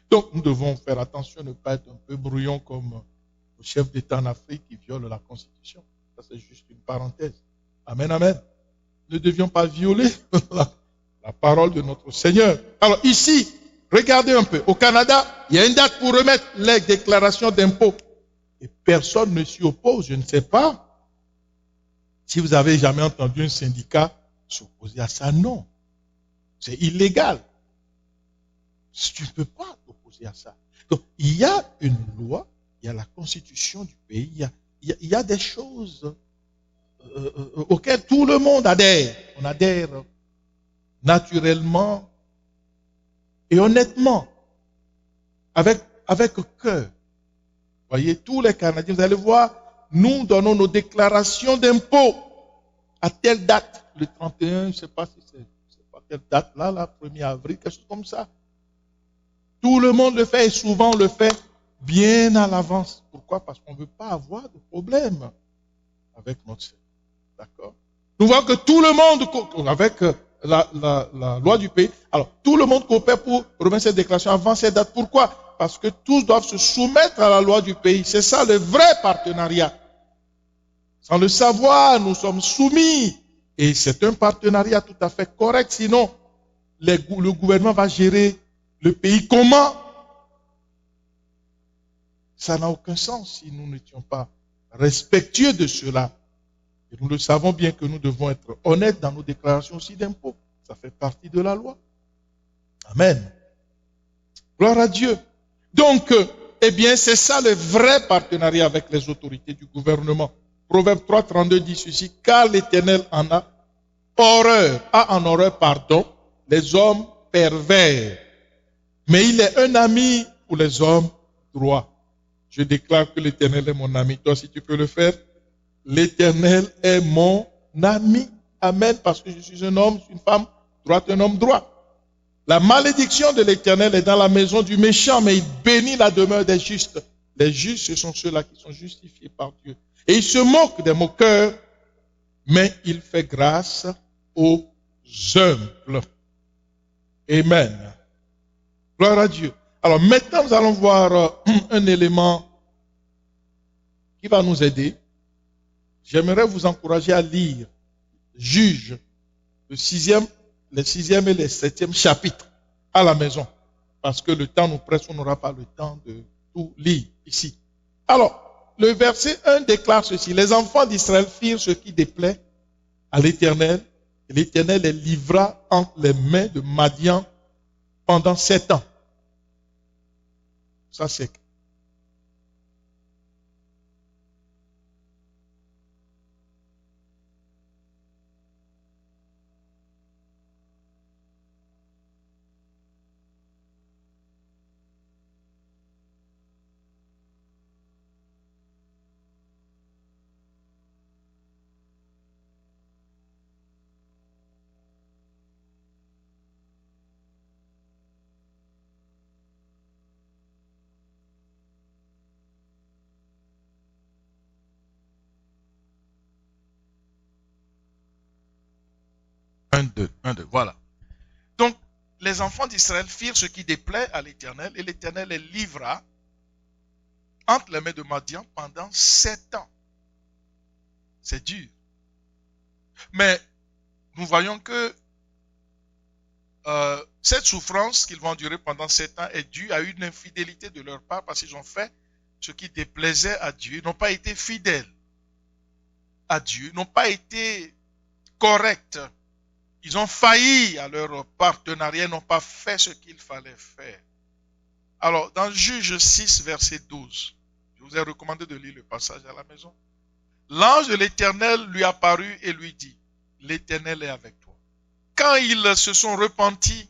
Donc, nous devons faire attention, ne pas être un peu brouillon comme le chef d'État en Afrique qui viole la Constitution. Ça, c'est juste une parenthèse. Amen, amen. Ne devions pas violer la parole de notre Seigneur. Alors ici, regardez un peu. Au Canada, il y a une date pour remettre les déclarations d'impôts. Et personne ne s'y oppose. Je ne sais pas si vous avez jamais entendu un syndicat s'opposer à ça. Non. C'est illégal. Tu ne peux pas t'opposer à ça. Donc, il y a une loi, il y a la constitution du pays, il y a des choses auquel tout le monde adhère. On adhère naturellement et honnêtement, avec cœur. Voyez, tous les Canadiens, vous allez voir, nous donnons nos déclarations d'impôts à telle date, le 31, je ne sais pas si c'est pas quelle date là, la 1er avril, quelque chose comme ça. Tout le monde le fait et souvent on le fait bien à l'avance. Pourquoi? Parce qu'on ne veut pas avoir de problème avec notre Seigneur. D'accord? Nous voyons que tout le monde, avec la loi du pays, alors tout le monde coopère pour remettre cette déclaration avant cette date. Pourquoi? Parce que tous doivent se soumettre à la loi du pays. C'est ça le vrai partenariat. Sans le savoir, nous sommes soumis. Et c'est un partenariat tout à fait correct. Sinon, le gouvernement va gérer le pays comment? Ça n'a aucun sens si nous n'étions pas respectueux de cela. Et nous le savons bien que nous devons être honnêtes dans nos déclarations aussi d'impôts. Ça fait partie de la loi. Amen. Gloire à Dieu. Donc, eh bien, c'est ça le vrai partenariat avec les autorités du gouvernement. Proverbe 3, 32 dit ceci, car l'Éternel en a horreur, les hommes pervers. Mais il est un ami pour les hommes droits. Je déclare que l'Éternel est mon ami. Toi, si tu peux le faire, l'Éternel est mon ami. Amen. Parce que je suis un homme, je suis une femme droite, un homme droit. La malédiction de l'Éternel est dans la maison du méchant, mais il bénit la demeure des justes. Les justes, ce sont ceux-là qui sont justifiés par Dieu. Et il se moque des moqueurs, mais il fait grâce aux humbles. Amen. Gloire à Dieu. Alors maintenant, nous allons voir un élément qui va nous aider. J'aimerais vous encourager à lire Juge, les 6e et les 7e chapitres à la maison. Parce que le temps nous presse, on n'aura pas le temps de tout lire ici. Alors, le verset 1 déclare ceci. Les enfants d'Israël firent ce qui déplaît à l'Éternel. Et l'Éternel les livra entre les mains de Madian pendant 7 ans. Ça, c'est... Un, deux, voilà. Donc, les enfants d'Israël firent ce qui déplaît à l'Éternel, et l'Éternel les livra entre les mains de Madian pendant 7 ans. C'est dur. Mais nous voyons que cette souffrance qu'ils vont endurer pendant 7 ans est due à une infidélité de leur part, parce qu'ils ont fait ce qui déplaisait à Dieu. Ils n'ont pas été fidèles à Dieu, n'ont pas été corrects. Ils ont failli à leur partenariat, n'ont pas fait ce qu'il fallait faire. Alors, dans Juge 6, verset 12, je vous ai recommandé de lire le passage à la maison. L'ange de l'Éternel lui apparut et lui dit, l'Éternel est avec toi. Quand ils se sont repentis,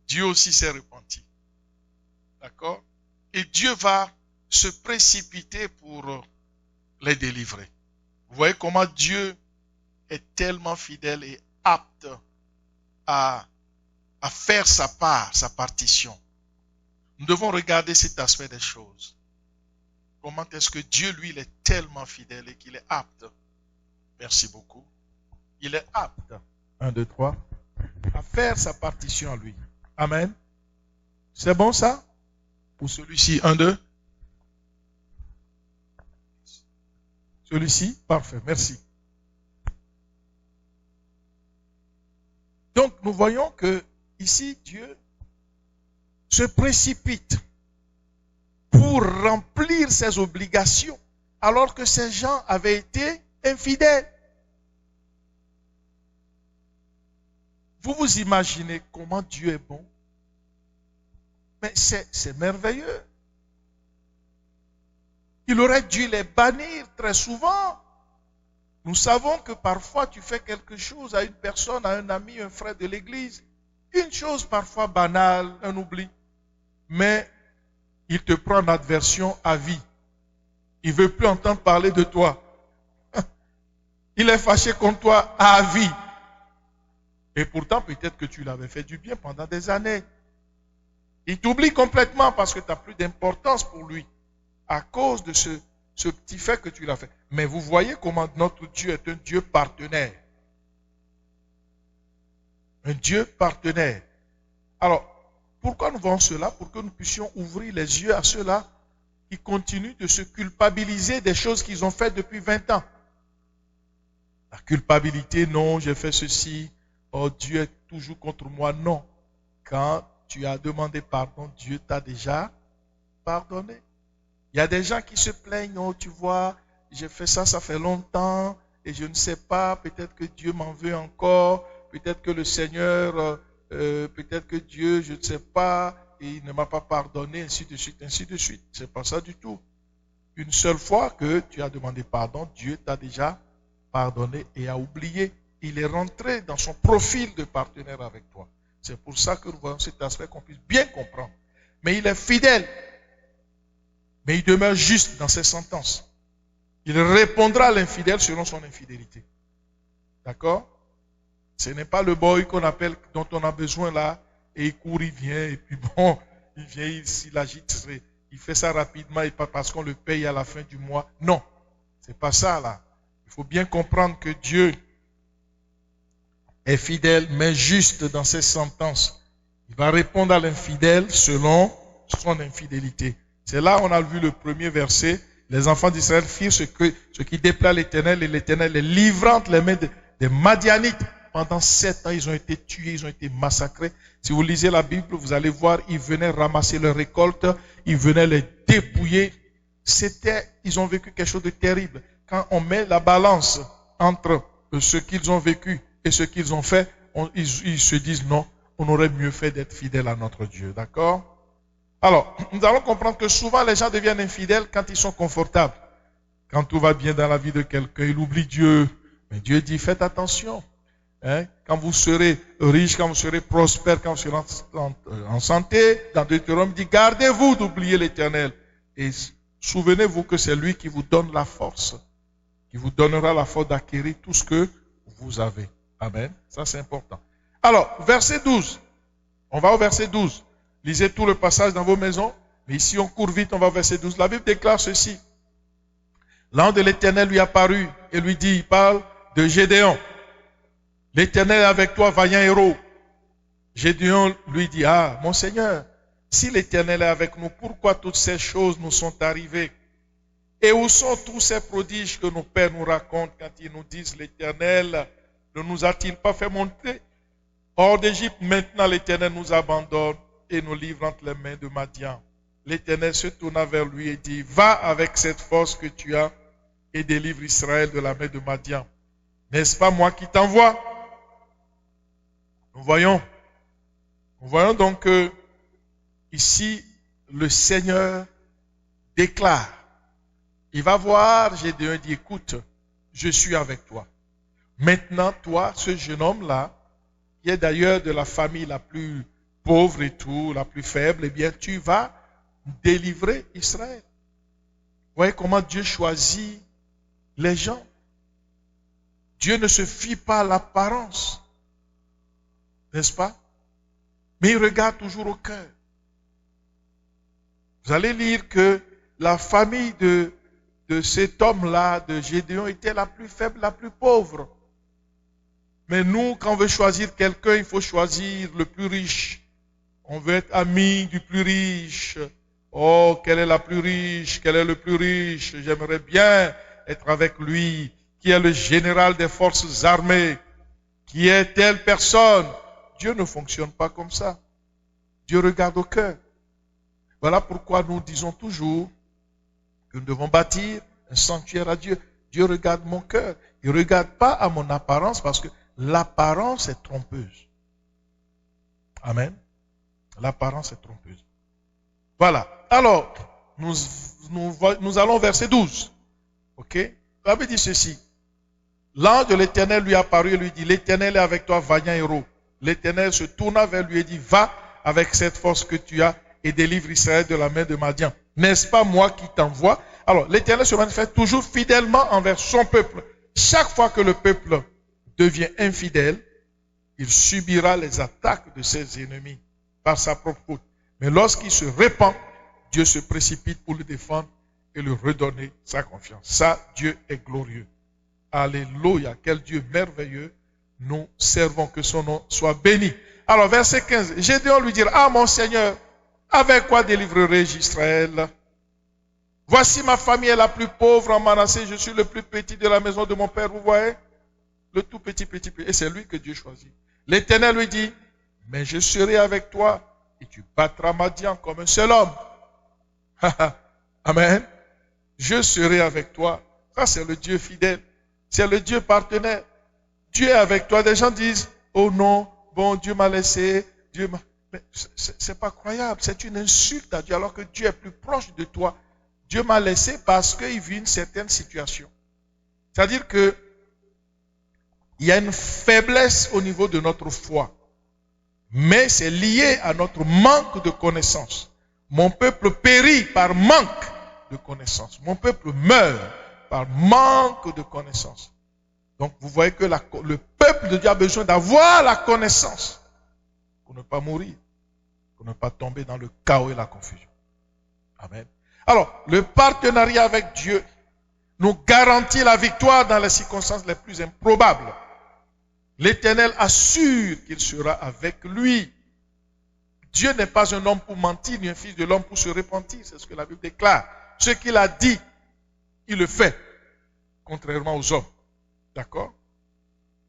Dieu aussi s'est repenti. D'accord? Et Dieu va se précipiter pour les délivrer. Vous voyez comment Dieu est tellement fidèle et apte à faire sa part, sa partition. Nous devons regarder cet aspect des choses. Comment est-ce que Dieu, lui, il est tellement fidèle et qu'il est apte. Merci beaucoup. Il est apte. 1, 2, 3. À faire sa partition à lui. Amen. C'est bon ça? Pour celui-ci, 1, 2. Celui-ci, parfait, merci. Donc, nous voyons que ici, Dieu se précipite pour remplir ses obligations, alors que ces gens avaient été infidèles. Vous vous imaginez comment Dieu est bon? Mais c'est merveilleux. Il aurait dû les bannir très souvent. Nous savons que parfois tu fais quelque chose à une personne, à un ami, un frère de l'église. Une chose parfois banale, un oubli. Mais il te prend en adversion à vie. Il ne veut plus entendre parler de toi. Il est fâché contre toi à vie. Et pourtant, peut-être que tu l'avais fait du bien pendant des années. Il t'oublie complètement parce que tu n'as plus d'importance pour lui. À cause de ce petit fait que tu l'as fait. Mais vous voyez comment notre Dieu est un Dieu partenaire. Un Dieu partenaire. Alors, pourquoi nous voyons cela? Pour que nous puissions ouvrir les yeux à ceux-là qui continuent de se culpabiliser des choses qu'ils ont faites depuis 20 ans. La culpabilité, non, j'ai fait ceci. Oh, Dieu est toujours contre moi. Non. Quand tu as demandé pardon, Dieu t'a déjà pardonné. Il y a des gens qui se plaignent, oh, tu vois, j'ai fait ça, ça fait longtemps, et je ne sais pas, peut-être que Dieu m'en veut encore, peut-être que le Seigneur, peut-être que Dieu, je ne sais pas, et il ne m'a pas pardonné, ainsi de suite, ainsi de suite. C'est pas ça du tout. Une seule fois que tu as demandé pardon, Dieu t'a déjà pardonné et a oublié. Il est rentré dans son profil de partenaire avec toi. C'est pour ça que nous voyons cet aspect qu'on puisse bien comprendre. Mais il est fidèle. Mais il demeure juste dans ses sentences. Il répondra à l'infidèle selon son infidélité. D'accord? Ce n'est pas le boy qu'on appelle, dont on a besoin là, et il court, il vient, et puis bon, il vient, il agite, il fait ça rapidement, et pas parce qu'on le paye à la fin du mois. Non, c'est pas ça là. Il faut bien comprendre que Dieu est fidèle, mais juste dans ses sentences. Il va répondre à l'infidèle selon son infidélité. C'est là on a vu le premier verset. Les enfants d'Israël firent ce qui déplaît l'Éternel, et l'Éternel les livrant entre les mains des Madianites. Pendant 7 ans, ils ont été tués, ils ont été massacrés. Si vous lisez la Bible, vous allez voir, ils venaient ramasser leurs récoltes, ils venaient les dépouiller. Ils ont vécu quelque chose de terrible. Quand on met la balance entre ce qu'ils ont vécu et ce qu'ils ont fait, ils se disent non, on aurait mieux fait d'être fidèles à notre Dieu. D'accord? Alors, nous allons comprendre que souvent les gens deviennent infidèles quand ils sont confortables. Quand tout va bien dans la vie de quelqu'un, il oublie Dieu. Mais Dieu dit, faites attention. Hein? Quand vous serez riche, quand vous serez prospère, quand vous serez en santé, dans Deutéronome, il dit, gardez-vous d'oublier l'Éternel. Et souvenez-vous que c'est lui qui vous donne la force, qui vous donnera la force d'acquérir tout ce que vous avez. Amen. Ça, c'est important. Alors, verset 12. On va au verset 12. Lisez tout le passage dans vos maisons. Mais ici, on court vite, on va au verset 12. La Bible déclare ceci. L'ange de l'Éternel lui apparut et lui dit, il parle de Gédéon. L'Éternel est avec toi, vaillant héros. Gédéon lui dit, ah, mon Seigneur, si l'Éternel est avec nous, pourquoi toutes ces choses nous sont arrivées? Et où sont tous ces prodiges que nos pères nous racontent quand ils nous disent, l'Éternel ne nous a-t-il pas fait monter hors d'Égypte? Maintenant l'Éternel nous abandonne et nous livre entre les mains de Madian. L'Éternel se tourna vers lui et dit, va avec cette force que tu as et délivre Israël de la main de Madian. N'est-ce pas moi qui t'envoie? Nous voyons donc que ici, le Seigneur déclare. Il va voir Gédéon et dit, écoute, je suis avec toi. Maintenant, toi, ce jeune homme-là, qui est d'ailleurs de la famille la plus pauvre et tout, la plus faible, eh bien, tu vas délivrer Israël. Vous voyez comment Dieu choisit les gens. Dieu ne se fie pas à l'apparence. N'est-ce pas? Mais il regarde toujours au cœur. Vous allez lire que la famille de cet homme-là, de Gédéon, était la plus faible, la plus pauvre. Mais nous, quand on veut choisir quelqu'un, il faut choisir le plus riche. On veut être ami du plus riche. Oh, quelle est la plus riche? Quel est le plus riche? J'aimerais bien être avec lui, qui est le général des forces armées, qui est telle personne. Dieu ne fonctionne pas comme ça. Dieu regarde au cœur. Voilà pourquoi nous disons toujours que nous devons bâtir un sanctuaire à Dieu. Dieu regarde mon cœur. Il ne regarde pas à mon apparence parce que l'apparence est trompeuse. Amen. L'apparence est trompeuse. Voilà. Alors, nous allons au verset 12. Ok? La Bible dit ceci. L'ange de l'Éternel lui apparut et lui dit, l'Éternel est avec toi, vaillant héros. L'Éternel se tourna vers lui et dit, va avec cette force que tu as et délivre Israël de la main de Madian. N'est-ce pas moi qui t'envoie? Alors, l'Éternel se manifeste toujours fidèlement envers son peuple. Chaque fois que le peuple devient infidèle, il subira les attaques de ses ennemis par sa propre faute. Mais lorsqu'il se répand, Dieu se précipite pour le défendre et lui redonner sa confiance. Ça, Dieu est glorieux. Alléluia, quel Dieu merveilleux nous servons, que son nom soit béni. Alors, verset 15, Gédéon lui dira, ah mon Seigneur, avec quoi délivrerai-je Israël? Voici ma famille est la plus pauvre en Manassé, je suis le plus petit de la maison de mon père, vous voyez? Le tout petit. Et c'est lui que Dieu choisit. L'Éternel lui dit, mais je serai avec toi et tu battras Madian comme un seul homme. Amen. Je serai avec toi. Ça, c'est le Dieu fidèle. C'est le Dieu partenaire. Dieu est avec toi. Des gens disent, oh non, bon, Dieu m'a laissé. Mais c'est pas croyable. C'est une insulte à Dieu alors que Dieu est plus proche de toi. Dieu m'a laissé parce qu'il vit une certaine situation. C'est-à-dire que il y a une faiblesse au niveau de notre foi. Mais c'est lié à notre manque de connaissance. Mon peuple périt par manque de connaissance. Mon peuple meurt par manque de connaissance. Donc vous voyez que le peuple de Dieu a besoin d'avoir la connaissance pour ne pas mourir, pour ne pas tomber dans le chaos et la confusion. Amen. Alors, le partenariat avec Dieu nous garantit la victoire dans les circonstances les plus improbables. L'Éternel assure qu'il sera avec lui. Dieu n'est pas un homme pour mentir, ni un fils de l'homme pour se repentir. C'est ce que la Bible déclare. Ce qu'il a dit, il le fait, contrairement aux hommes. D'accord?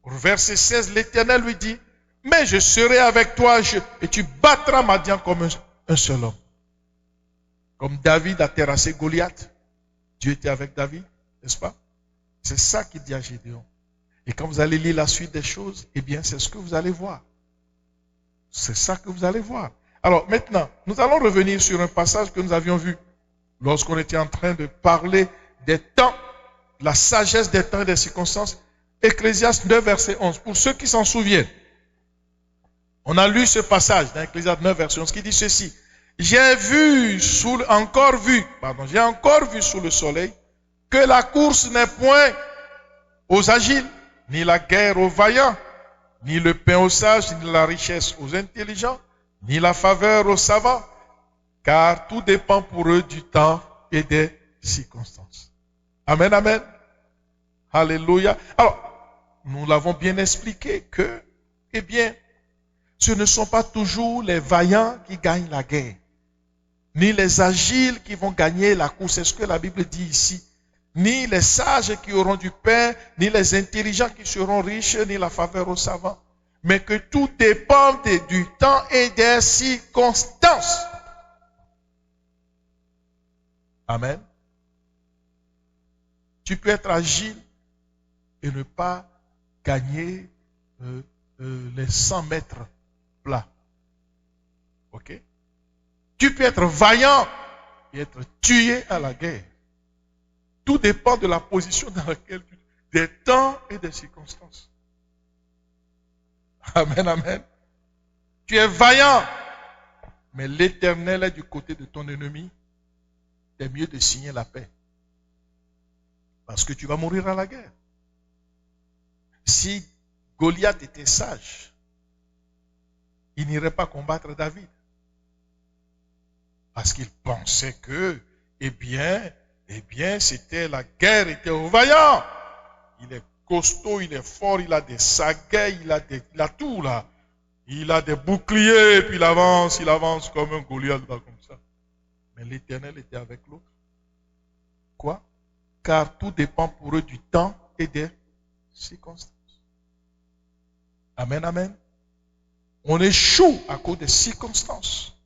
Au verset 16, l'Éternel lui dit, mais je serai avec toi et tu battras Madian comme un seul homme. Comme David a terrassé Goliath, Dieu était avec David, n'est-ce pas? C'est ça qu'il dit à Gédéon. Et quand vous allez lire la suite des choses, eh bien, c'est ce que vous allez voir. C'est ça que vous allez voir. Alors maintenant, nous allons revenir sur un passage que nous avions vu lorsqu'on était en train de parler des temps, la sagesse des temps et des circonstances. Ecclésiaste 9, verset 11. Pour ceux qui s'en souviennent, on a lu ce passage dans Ecclésiaste 9, verset 11 qui dit ceci. J'ai encore vu sous le soleil que la course n'est point aux agiles, ni la guerre aux vaillants, ni le pain aux sages, ni la richesse aux intelligents, ni la faveur aux savants, car tout dépend pour eux du temps et des circonstances. Amen, amen. Alléluia. Alors, nous l'avons bien expliqué que, eh bien, ce ne sont pas toujours les vaillants qui gagnent la guerre, ni les agiles qui vont gagner la course. C'est ce que la Bible dit ici. Ni les sages qui auront du pain, ni les intelligents qui seront riches, ni la faveur aux savants. Mais que tout dépend du temps et des circonstances. Amen. Tu peux être agile et ne pas gagner les 100 mètres plats. Ok? Tu peux être vaillant et être tué à la guerre. Tout dépend de la position dans laquelle tu es, des temps et des circonstances. Amen, amen. Tu es vaillant, mais l'Éternel est du côté de ton ennemi. C'est mieux de signer la paix. Parce que tu vas mourir à la guerre. Si Goliath était sage, il n'irait pas combattre David. Parce qu'il pensait que, eh bien, c'était la guerre était aux vaillants. Il est costaud, il est fort, il a des saguets, il a tout là. Il a des boucliers, et puis il avance comme un Goliath comme ça. Mais l'Éternel était avec l'autre. Quoi? Car tout dépend pour eux du temps et des circonstances. Amen, amen. On échoue à cause des circonstances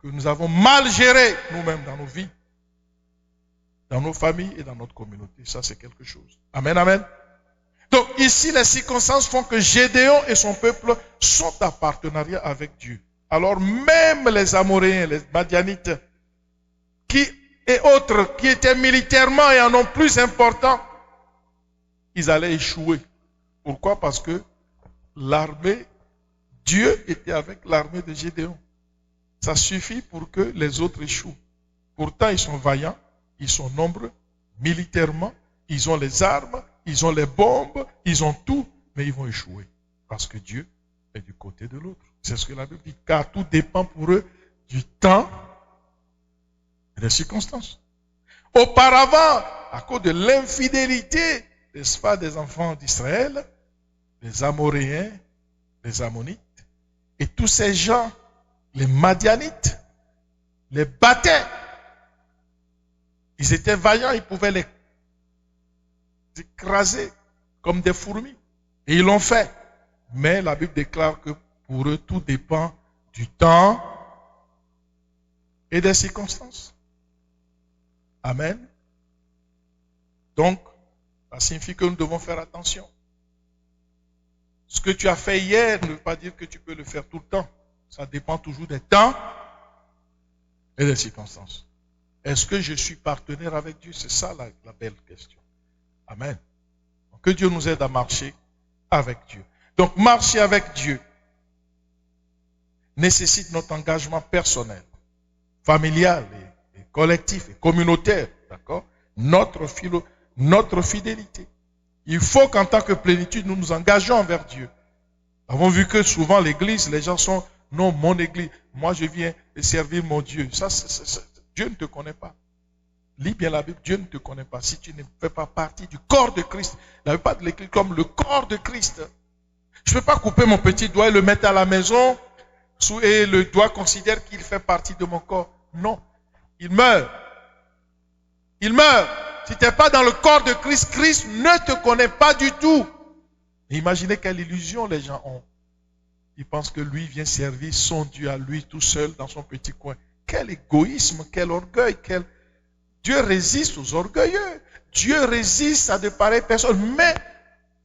que nous avons mal gérées nous-mêmes dans nos vies, dans nos familles et dans notre communauté. Ça, c'est quelque chose. Amen, amen. Donc, ici, les circonstances font que Gédéon et son peuple sont en partenariat avec Dieu. Alors, même les Amoréens, les Madianites, et autres qui étaient militairement et en ont plus important, ils allaient échouer. Pourquoi? Parce que l'armée, Dieu était avec l'armée de Gédéon. Ça suffit pour que les autres échouent. Pourtant, ils sont vaillants, ils sont nombreux, militairement, ils ont les armes, ils ont les bombes, ils ont tout, mais ils vont échouer. Parce que Dieu est du côté de l'autre. C'est ce que la Bible dit. Car tout dépend pour eux du temps et des circonstances. Auparavant, à cause de l'infidélité, n'est-ce pas, des enfants d'Israël, les Amoréens, les Ammonites, et tous ces gens, les Madianites, les battaient. Ils étaient vaillants, ils pouvaient les écraser comme des fourmis. Et ils l'ont fait. Mais la Bible déclare que pour eux, tout dépend du temps et des circonstances. Amen. Donc, ça signifie que nous devons faire attention. Ce que tu as fait hier ne veut pas dire que tu peux le faire tout le temps. Ça dépend toujours des temps et des circonstances. Est-ce que je suis partenaire avec Dieu? C'est ça la belle question. Amen. Donc, que Dieu nous aide à marcher avec Dieu. Donc, marcher avec Dieu nécessite notre engagement personnel, familial et collectif et communautaire. D'accord? Notre fidélité. Il faut qu'en tant que plénitude, nous nous engageons envers Dieu. Nous avons vu que souvent l'église, les gens sont, non, mon église, moi je viens servir mon Dieu. Ça, Dieu ne te connaît pas. Lis bien la Bible, Dieu ne te connaît pas. Si tu ne fais pas partie du corps de Christ, il n'y avait pas de l'église comme le corps de Christ. Je ne peux pas couper mon petit doigt et le mettre à la maison, et le doigt considère qu'il fait partie de mon corps. Non, il meurt. Il meurt. Si tu n'es pas dans le corps de Christ, Christ ne te connaît pas du tout. Imaginez quelle illusion les gens ont. Ils pensent que lui vient servir son Dieu à lui tout seul dans son petit coin. Quel égoïsme, quel orgueil, Dieu résiste aux orgueilleux. Dieu résiste à de pareilles personnes. Mais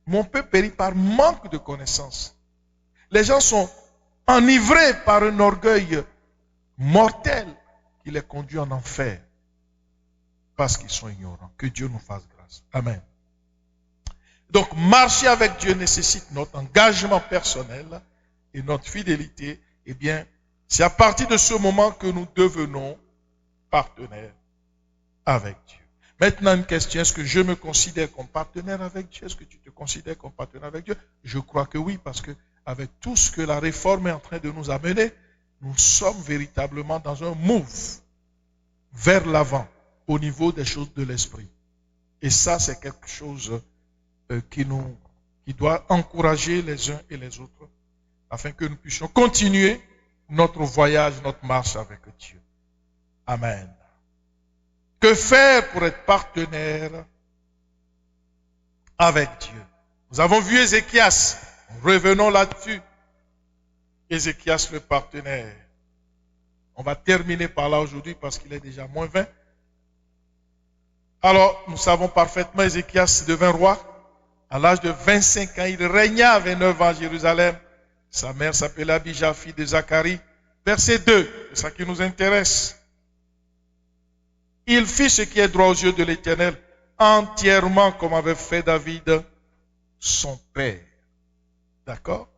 mon peuple périt par manque de connaissance. Les gens sont enivrés par un orgueil mortel qui les conduit en enfer parce qu'ils sont ignorants. Que Dieu nous fasse grâce. Amen. Donc, marcher avec Dieu nécessite notre engagement personnel et notre fidélité. Eh bien, c'est à partir de ce moment que nous devenons partenaires avec Dieu. Maintenant, une question, est-ce que je me considère comme partenaire avec Dieu? Est-ce que tu te considères comme partenaire avec Dieu? Je crois que oui, parce que avec tout ce que la réforme est en train de nous amener, nous sommes véritablement dans un move vers l'avant au niveau des choses de l'esprit. Et ça, c'est quelque chose qui doit encourager les uns et les autres afin que nous puissions continuer notre voyage, notre marche avec Dieu. Amen. Que faire pour être partenaire avec Dieu? Nous avons vu Ézéchias. Revenons là-dessus. Ézéchias le partenaire. On va terminer par là aujourd'hui parce qu'il est déjà moins 20. Alors, nous savons parfaitement, Ézéchias devint roi. À l'âge de 25 ans, il régna 29 ans à Jérusalem. Sa mère s'appelait Abijah, fille de Zacharie. Verset 2, c'est ça qui nous intéresse. Il fit ce qui est droit aux yeux de l'Éternel, entièrement comme avait fait David, son père. D'accord?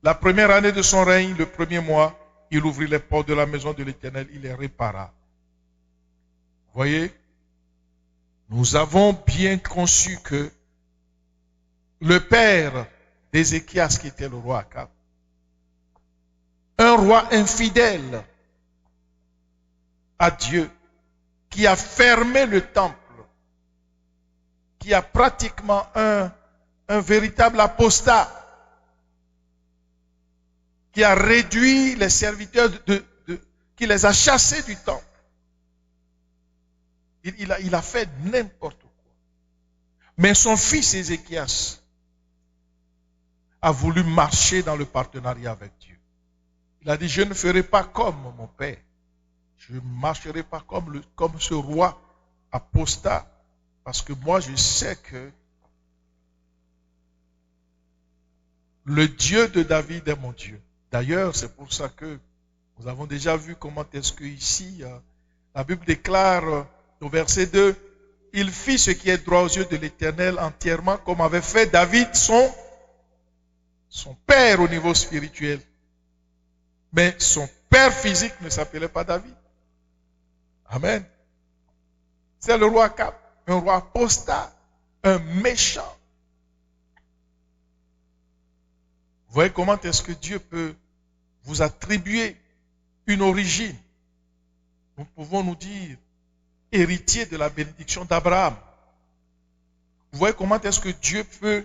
La première année de son règne, le premier mois, il ouvrit les portes de la maison de l'Éternel, il les répara. Vous voyez? Nous avons bien conçu que le père d'Ézéchias, qui était le roi Akab, un roi infidèle à Dieu, qui a fermé le temple, qui a pratiquement un véritable apostat, qui a réduit les serviteurs, qui les a chassés du temple. Il a fait n'importe quoi. Mais son fils Ézéchias a voulu marcher dans le partenariat avec Dieu. Il a dit, je ne ferai pas comme mon père. Je ne marcherai pas comme ce roi apostat. Parce que moi, je sais que le Dieu de David est mon Dieu. D'ailleurs, c'est pour ça que nous avons déjà vu comment est-ce que ici, la Bible déclare au verset 2, il fit ce qui est droit aux yeux de l'Éternel entièrement, comme avait fait David, son père au niveau spirituel. Mais son père physique ne s'appelait pas David. Amen. C'est le roi Akab, un roi apostat, un méchant. Vous voyez comment est-ce que Dieu peut vous attribuer une origine. Nous pouvons nous dire héritier de la bénédiction d'Abraham. Vous voyez comment est-ce que Dieu peut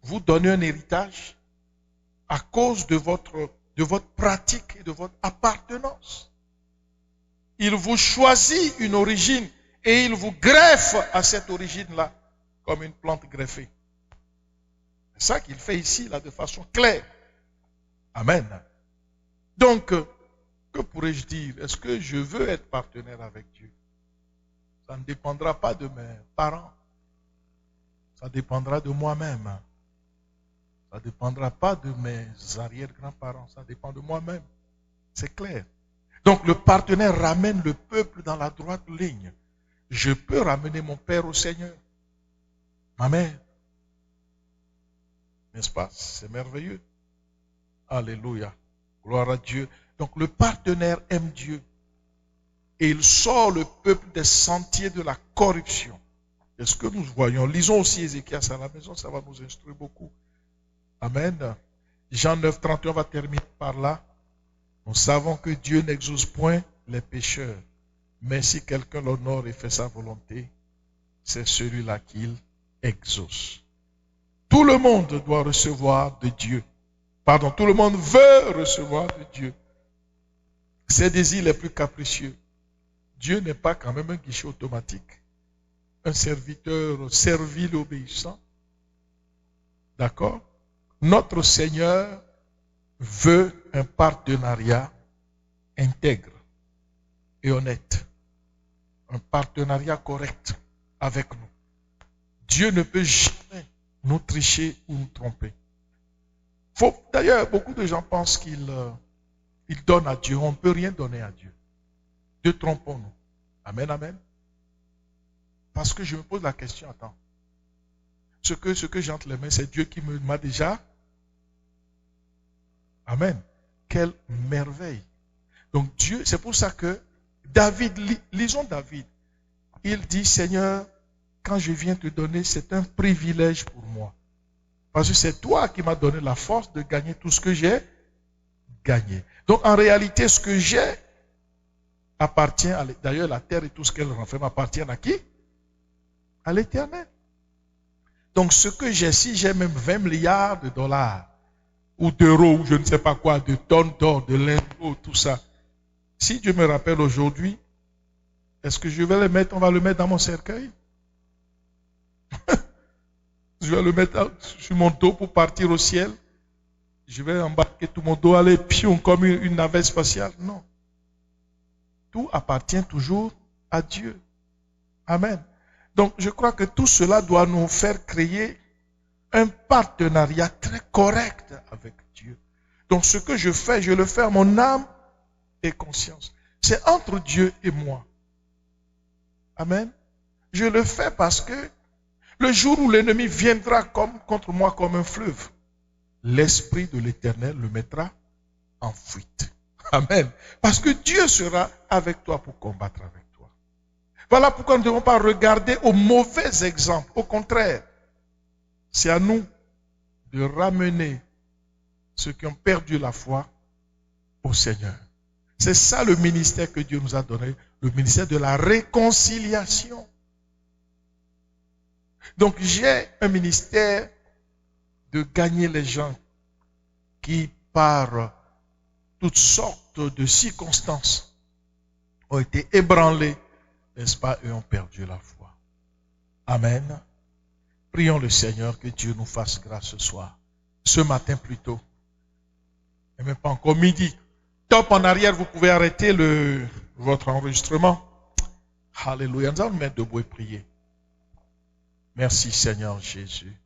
vous donner un héritage à cause de votre pratique et de votre appartenance. Il vous choisit une origine et il vous greffe à cette origine-là comme une plante greffée. C'est ça qu'il fait ici, là, de façon claire. Amen. Donc, que pourrais-je dire? Est-ce que je veux être partenaire avec Dieu? Ça ne dépendra pas de mes parents. Ça dépendra de moi-même. Ça ne dépendra pas de mes arrière-grands-parents. Ça dépend de moi-même. C'est clair. Donc, le partenaire ramène le peuple dans la droite ligne. Je peux ramener mon père au Seigneur. Ma mère. N'est-ce pas? C'est merveilleux. Alléluia. Gloire à Dieu. Donc le partenaire aime Dieu. Et il sort le peuple des sentiers de la corruption. Est-ce que nous voyons? Lisons aussi Ézéchias à la maison, ça va nous instruire beaucoup. Amen. Jean 9, 31 va terminer par là. Nous savons que Dieu n'exauce point les pécheurs. Mais si quelqu'un l'honore et fait sa volonté, c'est celui-là qu'il exauce. Tout le monde doit recevoir de Dieu Pardon, tout le monde veut recevoir de Dieu ses désirs les plus capricieux. Dieu n'est pas quand même un guichet automatique, un serviteur servile obéissant. D'accord? Notre Seigneur veut un partenariat intègre et honnête. Un partenariat correct avec nous. Dieu ne peut jamais nous tricher ou nous tromper. D'ailleurs, beaucoup de gens pensent qu'ils donnent à Dieu. On ne peut rien donner à Dieu. Dieu, trompons-nous. Amen, amen. Parce que je me pose la question, attends. Ce que j'ai entre les mains, c'est Dieu qui m'a déjà. Amen. Quelle merveille. Donc Dieu, c'est pour ça que David, lisons David. Il dit, Seigneur, quand je viens te donner, c'est un privilège pour moi. Parce que c'est toi qui m'as donné la force de gagner tout ce que j'ai gagné. Donc en réalité, ce que j'ai appartient à l'Éternel. D'ailleurs, la terre et tout ce qu'elle renferme appartiennent à qui? À l'Éternel. Donc ce que j'ai, si j'ai même 20 milliards de dollars, ou d'euros, ou je ne sais pas quoi, de tonnes d'or, de lingots, tout ça, si Dieu me rappelle aujourd'hui, est-ce que je vais le mettre, on va le mettre dans mon cercueil? Je vais le mettre sur mon dos pour partir au ciel. Je vais embarquer tout mon dos, aller pion comme une navette spatiale. Non. Tout appartient toujours à Dieu. Amen. Donc, je crois que tout cela doit nous faire créer un partenariat très correct avec Dieu. Donc, ce que je fais, je le fais à mon âme et conscience. C'est entre Dieu et moi. Amen. Je le fais parce que le jour où l'ennemi viendra contre moi comme un fleuve, l'Esprit de l'Éternel le mettra en fuite. Amen. Parce que Dieu sera avec toi pour combattre avec toi. Voilà pourquoi nous ne devons pas regarder au mauvais exemple. Au contraire, c'est à nous de ramener ceux qui ont perdu la foi au Seigneur. C'est ça le ministère que Dieu nous a donné, le ministère de la réconciliation. Donc j'ai un ministère de gagner les gens qui, par toutes sortes de circonstances, ont été ébranlés, n'est-ce pas, et ont perdu la foi. Amen. Prions le Seigneur que Dieu nous fasse grâce ce soir. Ce matin plutôt. Et même pas encore midi. Top en arrière, vous pouvez arrêter votre enregistrement. Alléluia. Nous allons nous mettre debout et prier. Merci Seigneur Jésus.